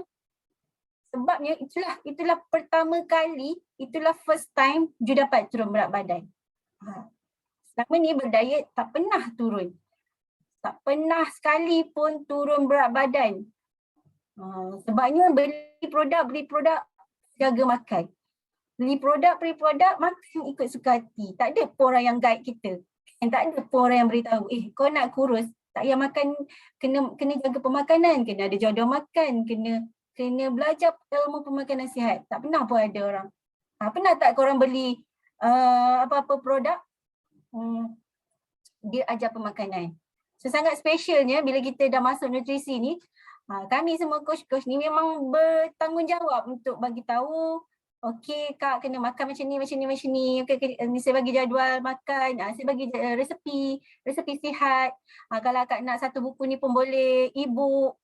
itulah pertama kali, itulah first time you dapat turun berat badan. Selama ni berdiet tak pernah turun. Tak pernah sekali pun turun berat badan. Sebabnya beli produk jaga makan. Beli produk makan ikut suka hati. Tak ada pun orang yang guide kita. Tak ada pun orang yang beritahu, kau nak kurus, tak payah makan, kena jaga pemakanan, kena ada jodoh makan, kena belajar ilmu pemakanan sihat. Tak pernah pun ada orang. Pernah tak korang beli apa-apa produk, dia ajar pemakanan. So sangat specialnya bila kita dah masuk nutrisi ni, kami semua coach-coach ni memang bertanggungjawab untuk bagi tahu, okey Kak kena makan macam ni. Okay, ni saya bagi jadual makan, saya bagi resepi sihat. Kalau Kak nak satu buku ni pun boleh, e-book,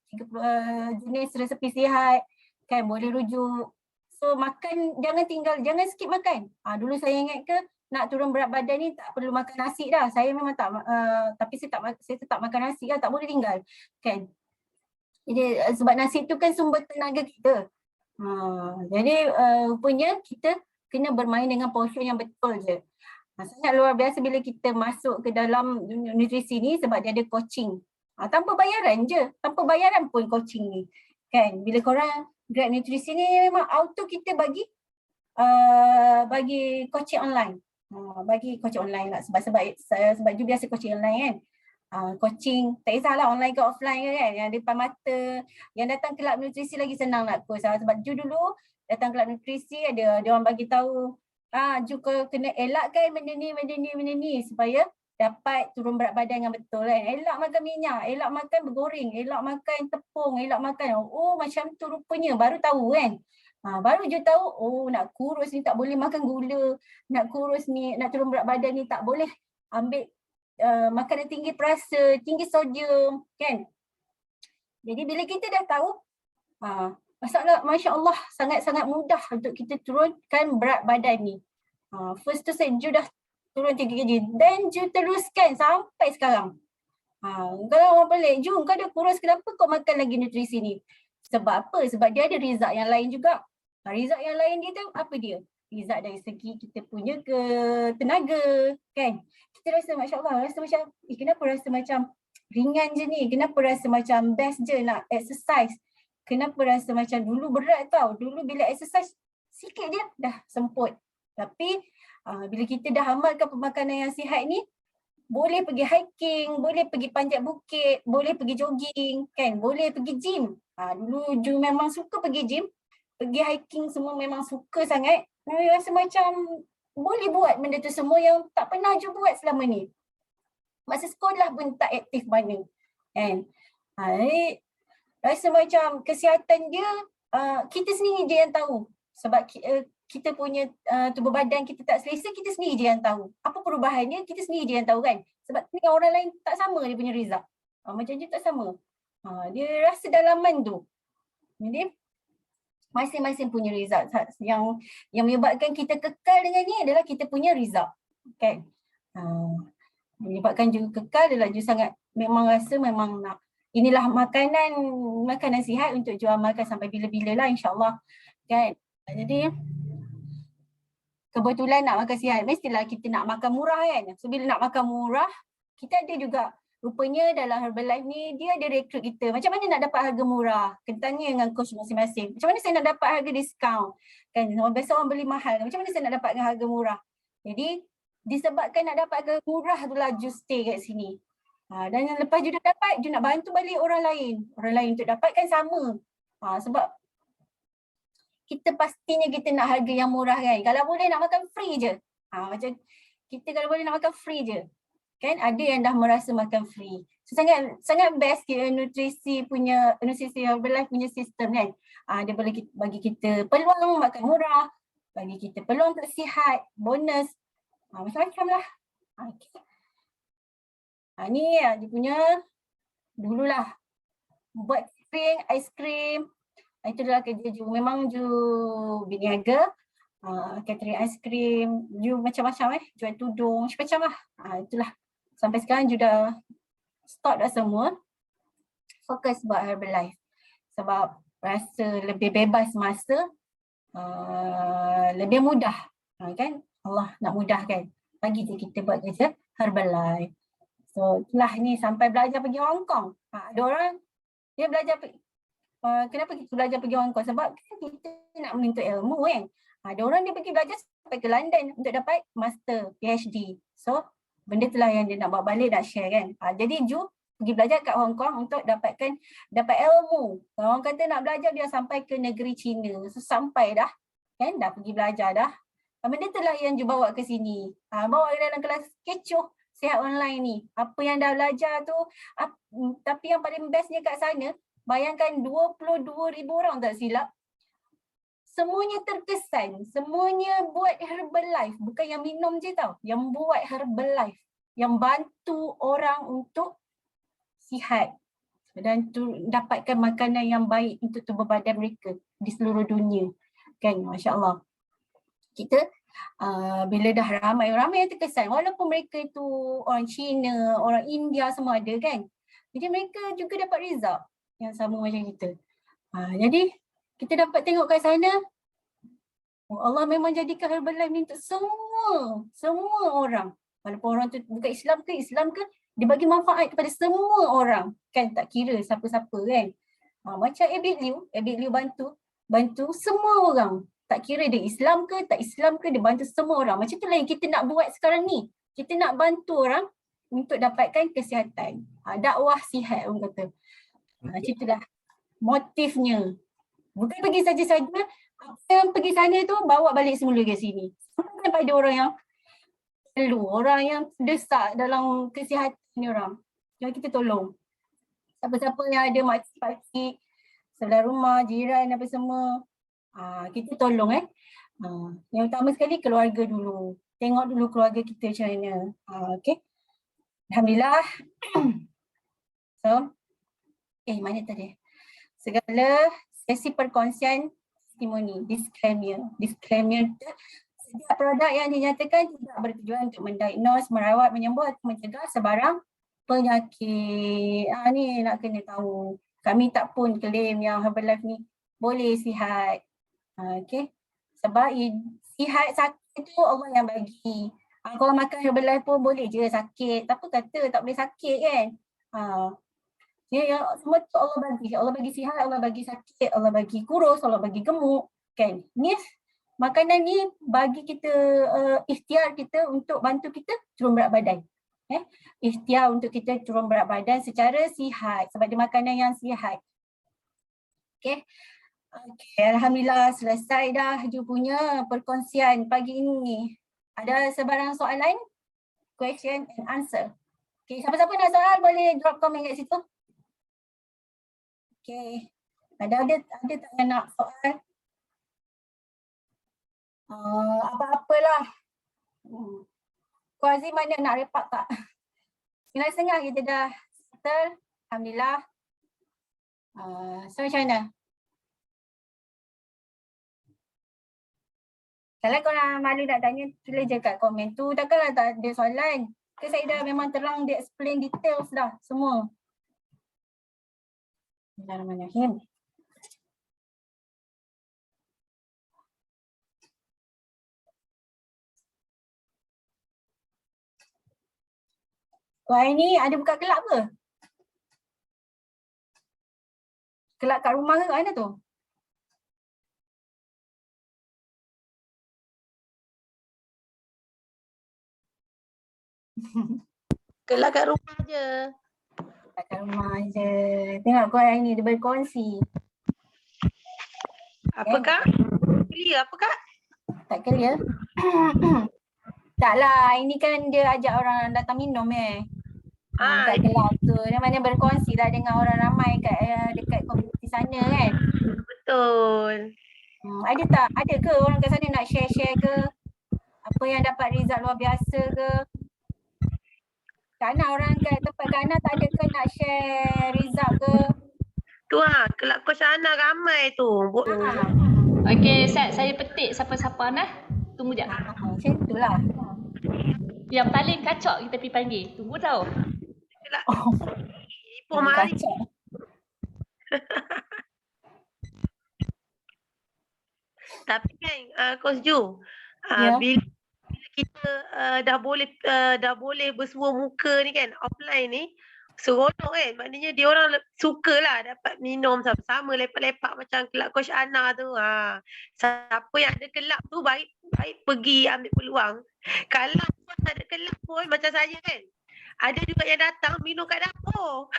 jenis resepi sihat, kan boleh rujuk. So makan, jangan skip makan. Dulu saya ingat ke nak turun berat badan ni tak perlu makan nasi dah. Saya memang tak, tapi saya tetap makan nasi lah, tak boleh tinggal. Kan? Jadi sebab nasi tu kan sumber tenaga kita. Jadi rupanya kita kena bermain dengan portion yang betul je. Sangat luar biasa bila kita masuk ke dalam nutrisi ni sebab dia ada coaching. Tanpa bayaran je, tanpa bayaran pun coaching ni. Kan? Bila korang grad nutrisi ni memang auto kita bagi coaching online. Bagi coaching online lah sebab you biasa coaching online kan. Coaching tak kisahlah online ke offline ke kan, yang depan mata, yang datang kelab nutrisi lagi senang nak coach sebab you dulu datang kelab nutrisi ada orang bagi tahu you kena elakkan benda ni supaya dapat turun berat badan yang betul kan. Elak makan minyak, elak makan bergoreng, elak makan tepung, elak makan macam tu rupanya, baru tahu kan. Baru je tahu nak kurus ni tak boleh makan gula, nak kurus ni, nak turun berat badan ni tak boleh ambil makanan tinggi perasa, tinggi sodium kan. Jadi bila kita dah tahu, Masya Allah sangat-sangat mudah untuk kita turunkan berat badan ni. First tu saya dah turun 3 kg dan you teruskan sampai sekarang. Kalau orang pelik, Jom kau dah kurus, kenapa kau makan lagi nutrisi ni? Sebab apa? Sebab dia ada result yang lain juga. Result yang lain dia tu apa dia? Result dari segi kita punya ke tenaga, kan? Kita rasa Masya Allah, rasa macam, kenapa rasa macam ringan je ni? Kenapa rasa macam best je nak exercise? Kenapa rasa macam dulu berat tau? Dulu bila exercise, sikit je dah semput. Tapi bila kita dah amalkan pemakanan yang sihat ni, boleh pergi hiking, boleh pergi panjat bukit, boleh pergi jogging, kan? Boleh pergi gym. Dulu Ju memang suka pergi gym, pergi hiking semua memang suka sangat. Rasa macam boleh buat benda tu semua yang tak pernah Ju buat selama ni. Masa sekolah pun tak aktif mana, kan? Rasa macam kesihatan dia kita sendiri je yang tahu. Sebab kita punya tubuh badan kita tak selesa, kita sendiri je yang tahu. Apa perubahannya, kita sendiri je yang tahu, kan. Sebab dengan orang lain tak sama dia punya result. Macam je tak sama. Dia rasa dalaman tu. Jadi masing-masing punya result. Yang menyebabkan kita kekal dengan ni adalah kita punya result, kan. Menyebabkan juga kekal adalah juga sangat memang rasa memang nak. Inilah makanan sihat untuk jual amalkan sampai bila-bila lah, insyaAllah, kan. Jadi kebetulan nak makan sihat, mestilah kita nak makan murah, kan. So bila nak makan murah, kita ada juga, rupanya dalam Herbalife ni dia ada rekrut kita. Macam mana nak dapat harga murah? Kena tanya dengan coach masing-masing. Macam mana saya nak dapat harga diskaun? Kan biasa orang beli mahal. Macam mana saya nak dapatkan harga murah? Jadi disebabkan nak dapat harga murah tu lah Ju stay kat sini. Dan yang lepas Ju dah dapat, Ju nak bantu balik orang lain. Orang lain untuk dapatkan sama. Sebab kita pastinya kita nak harga yang murah, kan. Kalau boleh nak makan free je. Macam kita kalau boleh nak makan free je. Kan ada yang dah merasa makan free. So sangat best nutrisi Herbalife punya sistem, kan. Dia boleh bagi kita peluang makan murah, bagi kita peluang untuk sihat, bonus, macam-macam lah. Ni dia punya dululah buat aiskrim. Itu adalah kerja Ju. Memang Ju berniaga, catering aiskrim, Ju macam-macam jual tudung, macam-macam lah. Itulah. Sampai sekarang Ju dah stop dah semua. Fokus buat Herbalife. Sebab rasa lebih bebas masa, lebih mudah. Kan Allah nak mudahkan. Bagi je kita buat kerja Herbalife. So itulah ni sampai belajar pergi Hong Kong. Ada orang dia belajar kenapa kita belajar pergi Hong Kong? Sebab kita nak menuntut ilmu, kan. Ada orang dia pergi belajar sampai ke London untuk dapat master, PhD. So benda itulah yang dia nak bawa balik, nak share, kan. Jadi Ju pergi belajar kat Hong Kong untuk dapat ilmu. Kalau orang kata nak belajar, dia sampai ke negeri China. So sampai dah, kan, dah pergi belajar dah. Benda itulah yang Ju bawa ke sini. Bawa ke dalam kelas kecoh sihat online ni. Apa yang dah belajar tu, tapi yang paling bestnya kat sana, bayangkan 22,000 orang tak silap. Semuanya terkesan, semuanya buat Herbalife. Bukan yang minum je tau, yang buat Herbalife. Yang bantu orang untuk sihat dan dapatkan makanan yang baik untuk tubuh badan mereka di seluruh dunia. Kan, Masya Allah. Kita bila dah ramai yang terkesan, walaupun mereka itu orang Cina, orang India semua ada, kan. Jadi mereka juga dapat result yang sama macam kita. Jadi kita dapat tengok kat sana, Allah memang jadikan Herbalife ni untuk semua orang. Walaupun orang tu bukan Islam ke, dia bagi manfaat kepada semua orang, kan, tak kira siapa-siapa, kan. Macam Abid Liu bantu semua orang. Tak kira dia Islam ke, tak Islam ke, dia bantu semua orang. Macam itulah yang kita nak buat sekarang ni. Kita nak bantu orang untuk dapatkan kesihatan. Dakwah sihat, orang kata. Macam itulah motifnya. Bukan pergi saja-saja, yang pergi sana tu bawa balik semula ke sini. Sampai ada orang yang perlu, orang yang desak dalam kesihatan ni orang. Yang kita tolong. Siapa-siapa yang ada makcik-pakcik, sebelah rumah, jiran apa semua, kita tolong. Yang utama sekali keluarga dulu. Tengok dulu keluarga kita macam mana. Okay. Alhamdulillah. So, mana tadi? Segala sesi perkongsian testimoni, disclaimer. Setiap produk yang dinyatakan tidak bertujuan untuk mendiagnose, merawat, menyembuh atau mencegah sebarang penyakit. Ni nak kena tahu. Kami tak pun claim yang Herbalife ni boleh sihat. Okey. Sebab sihat sakit tu Allah yang bagi. Kalau makan Herbalife pun boleh je sakit. Tapi kata tak boleh sakit kan. Semua tu Allah bagi. Allah bagi sihat, Allah bagi sakit, Allah bagi kurus, Allah bagi gemuk. Kan. Ni makanan ni bagi kita ikhtiar kita untuk bantu kita turun berat badan. Ikhtiar untuk kita turun berat badan secara sihat sebab dia makanan yang sihat. Okey. Alhamdulillah selesai dah you punya perkongsian pagi ini. Ada sebarang soalan? Question and answer. Okey, siapa-siapa nak soal boleh drop komen kat situ. Okey. Ada tak yang nak soal? Apa-apalah. Kau Azim mana nak repak tak? Setengah-setengah kita dah settle. Alhamdulillah. So macam mana? Kalau korang malu nak tanya, tulis je kat komen tu. Takkanlah tak ada soalan. Saya dah memang terang dia explain details dah semua. Bismillahirrahmanirrahim. Wah ni ada buka kelab ke? Kelab kat rumah ke kat mana tu? Kelak kat rumah je. Kat rumah je. Tengok kau hari ni dia berkongsi. Apa kak? Clear apa kak? Tak clear? Taklah, ini kan dia ajak orang datang minum kat kelab tu. Dia mana berkongsi lah dengan orang ramai kat dekat komuniti sana kan. Betul. Ada tak? Ada ke orang kat sana nak share-share ke? Apa yang dapat result luar biasa ke? Kak Ana, orang kat tempat Kak Ana tak ada ke nak share result ke? Tu kelak Coach Ana ramai tu. Okey, saya petik siapa-siapa nah. Tunggu jap. Macam itulah. Yang paling kacak kita pergi panggil. Tunggu tau. Kelak. Ibu mari. Tapi kan Coach Ju, bila kita dah boleh bersua muka ni kan, offline ni, seronok kan. Maknanya dia orang sukalah dapat minum sama-sama lepak-lepak macam kelab Coach Ana tu. Siapa yang ada kelab tu baik pergi ambil peluang. Kalau tak ada kelab pun macam saya kan, ada juga yang datang minum kat dapur.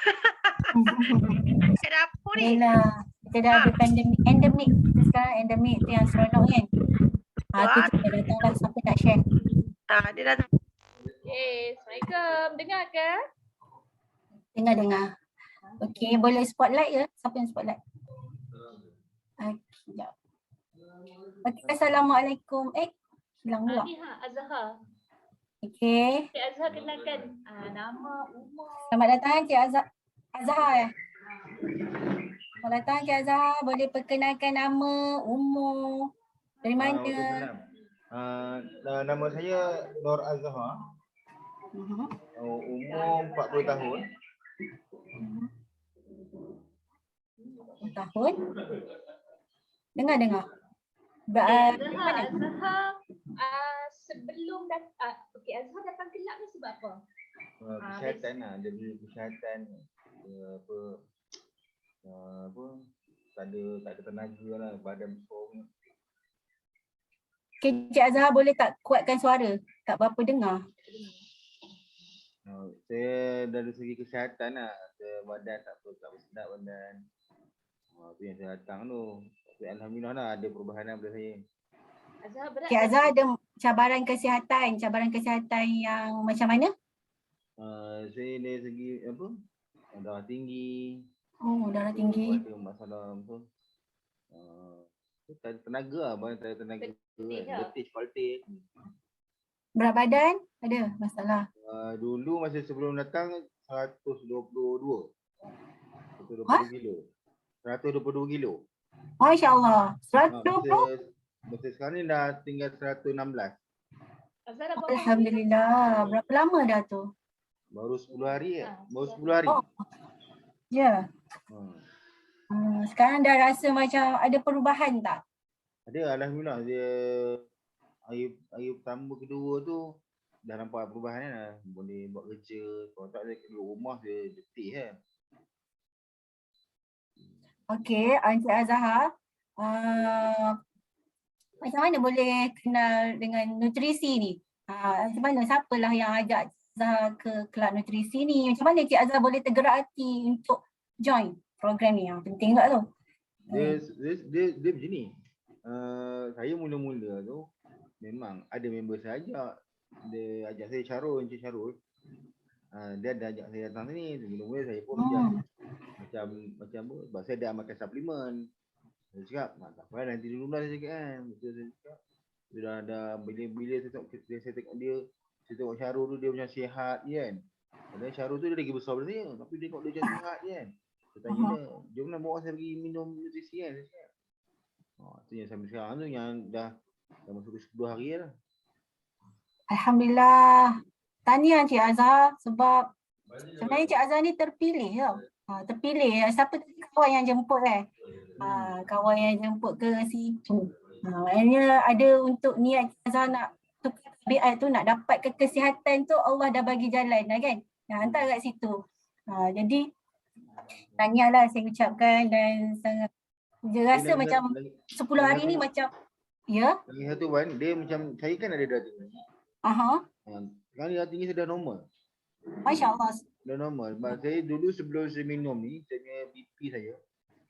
Kat dapur ni. Yelah, kita dah ada endemik. Kita sekarang endemik tu yang seronok kan. Tu kita datang lah siapa nak share. Dia datang. Okey, Assalamualaikum. Dengar ke? Dengar. Okey, boleh spotlight ke? Siapa yang spotlight? Okey, sekejap. Okey, Assalamualaikum. Hilang pula. Ni Azhar. Okey. Cik Azhar kenalkan nama, umur. Selamat datang Cik Azhar. Selamat datang Cik Azhar. Boleh perkenalkan nama, umur, dari mana? Nama saya Nur Azhar. Umur 40 tahun. 40 tahun. Dengar. Azhar sebelum Azhar datang kelab ni sebab apa? Kesihatan lah, jadi kesihatan tak ada tenaga lah, badan besar. Okay, Cik Azhar boleh tak kuatkan suara? Tak berapa dengar. Saya dari segi kesihatan lah, badan tak sedap badan. Tu yang saya datang tu. Tapi alhamdulillah lah ada perubahan pada saya. Azhar berat. Cik Azhar ada cabaran kesihatan yang macam mana? Saya dari segi darah tinggi. Darah tinggi. Ada masalah tak ada tenaga lah, banyak tak ada tenaga. Letih, paltik. Berat badan ada masalah. Dulu masa sebelum datang 122. 122 kilo. 122 kilo. Masya-Allah. 120. Masa sekarang ni dah tinggal 116. Azhar dah Alhamdulillah. Berapa lama dah tu? Baru 10 hari Ah, Baru 10 hari. Oh. Ya. Sekarang dah rasa macam ada perubahan tak? Ada, alhamdulillah dia hari pertama kedua tu dah nampak perubahan lah. Boleh buat kerja. Kalau tak dia duduk rumah dia letih kan. Okey, Encik Azhar. Macam mana boleh kenal dengan nutrisi ni? Macam mana, siapalah yang ajak Azhar ke kelab nutrisi ni? Macam mana Cik Azhar boleh tergerak hati untuk join program ni? Yang penting tak tu? Dia macam ni. Saya mula-mula tu memang ada member saya ajak. Dia ajak saya Encik Syarul. Dia ada ajak saya datang sini. Mula-mula saya pun macam apa? Sebab saya dah makan suplemen. Saya cakap, tak apa nanti dulu lah saya cakap kan. Betul saya cakap. Dia dah bila saya tengok dia, saya tengok Syarul tu dia macam sihat kan. Padahal Syarul tu dia lagi besar daripada saya. Tapi dia tengok dia macam sihat kan. Saya tanya dia, jom lah bawa saya pergi minum nutrisi kan. Saya cakap. Tu yang sampai sekarang tu yang dah masuk ke 10 hari lah. Alhamdulillah. Tahniah Cik Azhar sebab sebenarnya Cik Azhar ni terpilih tau. Terpilih. Siapa kawan yang jemput kawan yang jemput ke situ. Maknanya ada untuk niat Cik Azhar nak tukar tabiat tu, nak dapat kesihatan tu, Allah dah bagi jalan lah kan. Hantar kat situ. Jadi tahniahlah saya ucapkan dan sangat dia rasa macam 10 hari ni macam ya. Lagi satu Wan, dia macam saya kan ada darah tinggi. Sekarang ni darah tinggi saya dah normal. Masya-Allah. Dah normal. Sebab saya dulu sebelum saya minum ni, saya punya BP saya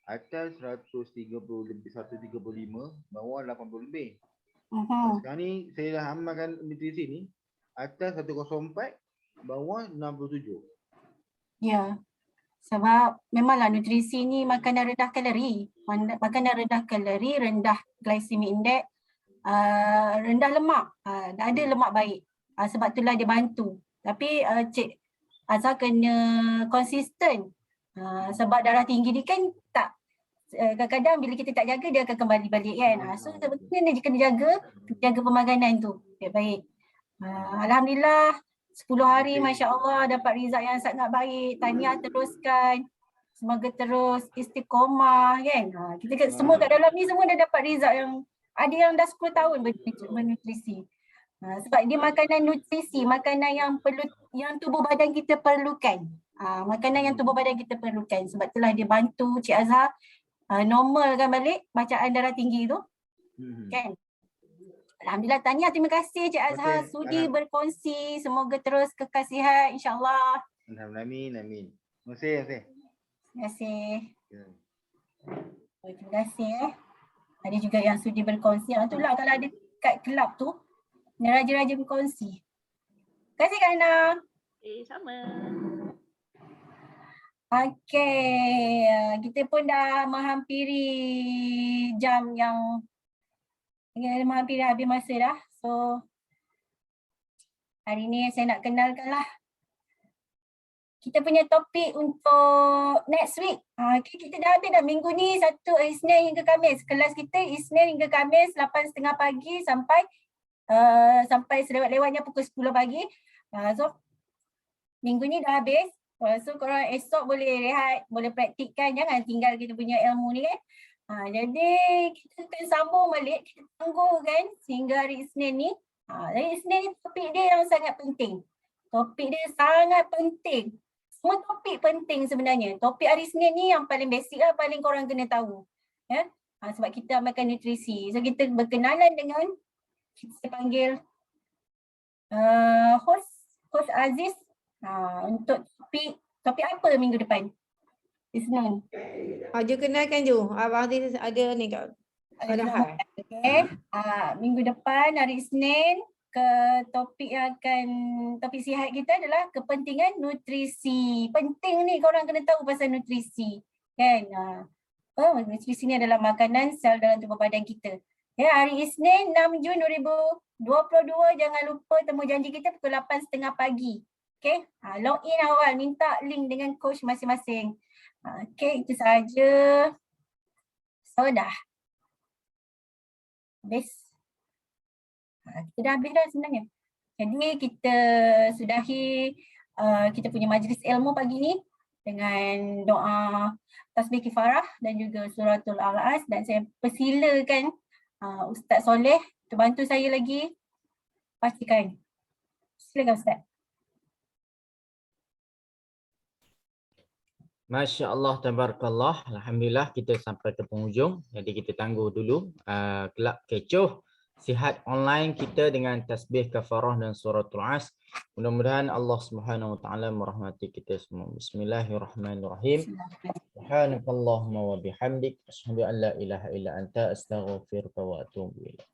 atas 130 lebih 135, bawah 80 lebih. Sekarang ni saya dah amalkan nutrisi ni atas 104, bawah 67. Ya. Sebab memanglah nutrisi ni makanan rendah kalori. Makanan rendah kalori, rendah glycemic index, rendah lemak. Ada lemak baik. Sebab itulah dia bantu. Tapi Cik Azhar kena konsisten. Sebab darah tinggi ni kan tak, kadang-kadang bila kita tak jaga dia akan kembali balik kan. So sebetulnya dia kena jaga pemakanan tu baik-baik. Alhamdulillah 10 hari Masya Allah dapat result yang sangat baik. Tahniah teruskan. Semoga terus istiqomah kan. Kita semua kat dalam ni semua dah dapat result yang ada yang dah 10 tahun bernutrisi. Sebab dia makanan nutrisi, makanan yang tubuh badan kita perlukan. Makanan yang tubuh badan kita perlukan. Sebab itulah dia bantu Cik Azhar normalkan balik bacaan darah tinggi tu. Kan? Alhamdulillah, tahniah, terima kasih Cik Azhar sudi berkongsi. Semoga terus kekal sihat insya-Allah. Alhamdulillah, amin. Terima kasih. Terima kasih. Terima kasih. Ada juga yang sudi berkongsi. Itulah kalau ada kat kelab tu, raja-raja berkongsi. Terima kasih Kak Ana. Sama. Okey, kita pun dah menghampiri jam yang menghampiri habis masa dah. So hari ni saya nak kenalkanlah kita punya topik untuk next week. Okay, kita dah habis dah minggu ni, Isnin hingga Khamis. Kelas kita Isnin hingga Khamis 8.30 pagi sampai selewat-lewatnya pukul 10 pagi. So minggu ni dah habis. So korang esok boleh rehat, boleh praktikkan, jangan tinggal kita punya ilmu ni kan. Jadi kita akan sambung balik, kita tangguhkan sehingga hari Isnin ni. Hari Isnin ni topik dia yang sangat penting. Topik dia sangat penting. Semua topik penting sebenarnya. Topik hari Isnin ni yang paling basic lah, paling korang kena tahu. Ya? Sebab kita amalkan nutrisi. So kita berkenalan dengan, kita panggil host Aziz untuk topik apa minggu depan? Isnin. Ju kenalkan Ju. Abang Aziz ada ni kat padahal. Okay. Minggu depan hari Isnin topik sihat kita adalah kepentingan nutrisi. Penting ni korang kena tahu pasal nutrisi. Kan? Nutrisi ni adalah makanan sel dalam tubuh badan kita. Ya, hari Isnin 6 Jun 2022 jangan lupa temu janji kita pukul 8.30 pagi. Okay, login awal, minta link dengan coach masing-masing. Okay, itu sahaja. So dah habis. Kita dah habis dah sebenarnya. Jadi kita sudahi kita punya majlis ilmu pagi ni dengan doa tasbih kifarah dan juga suratul Al-As, dan saya persilakan Ustaz Soleh untuk bantu saya lagi pastikan. Silakan Ustaz. Masya Allah, tabarakallah. Alhamdulillah kita sampai ke penghujung. Jadi kita tangguh dulu. Kelab kecoh sihat online kita dengan tasbih kafarah dan suratul As. Mudah-mudahan Allah Subhanahu wa taala merahmati kita semua. Bismillahirrahmanirrahim. Subhanakallahumma wa bihamdik asyhadu an la ilaha illa anta astaghfiruka wa atubu ilaik.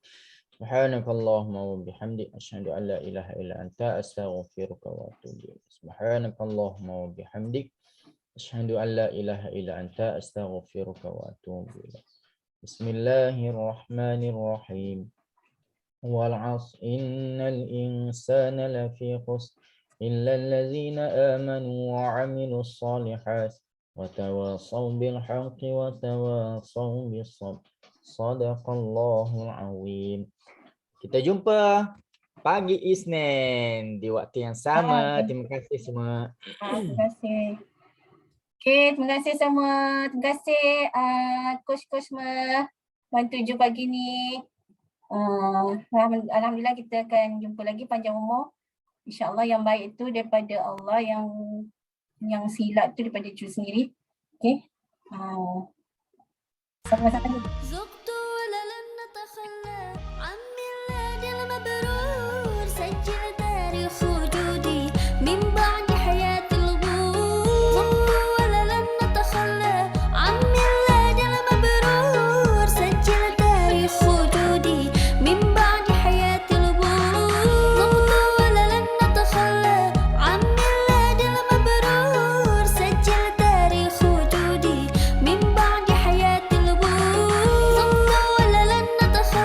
Subhanakallahumma wa bihamdik asyhadu an la ilaha illa anta astaghfiruka wa atubu ilaik. Subhanakallahumma wa bihamdik asyhadu an la ilaha illa anta astaghfiruka wa atubu ilaik. Bismillahirrahmanirrahim. Wal 'asr innal insana lafi khusr illa allazina amanu wa 'amilus shalihat wa tawasaw bil haqqi wa tawasaw bis sabr. Shadaqallahul azim. Kita jumpa pagi Isnin di waktu yang sama. Terima kasih semua. Terima kasih. Okay, terima kasih semua. Terima kasih coach-coach bantu jumpa pagi ni. Alhamdulillah kita akan jumpa lagi panjang umur. InsyaAllah yang baik itu daripada Allah, yang silap itu daripada diri sendiri. Okay. Sama-sama.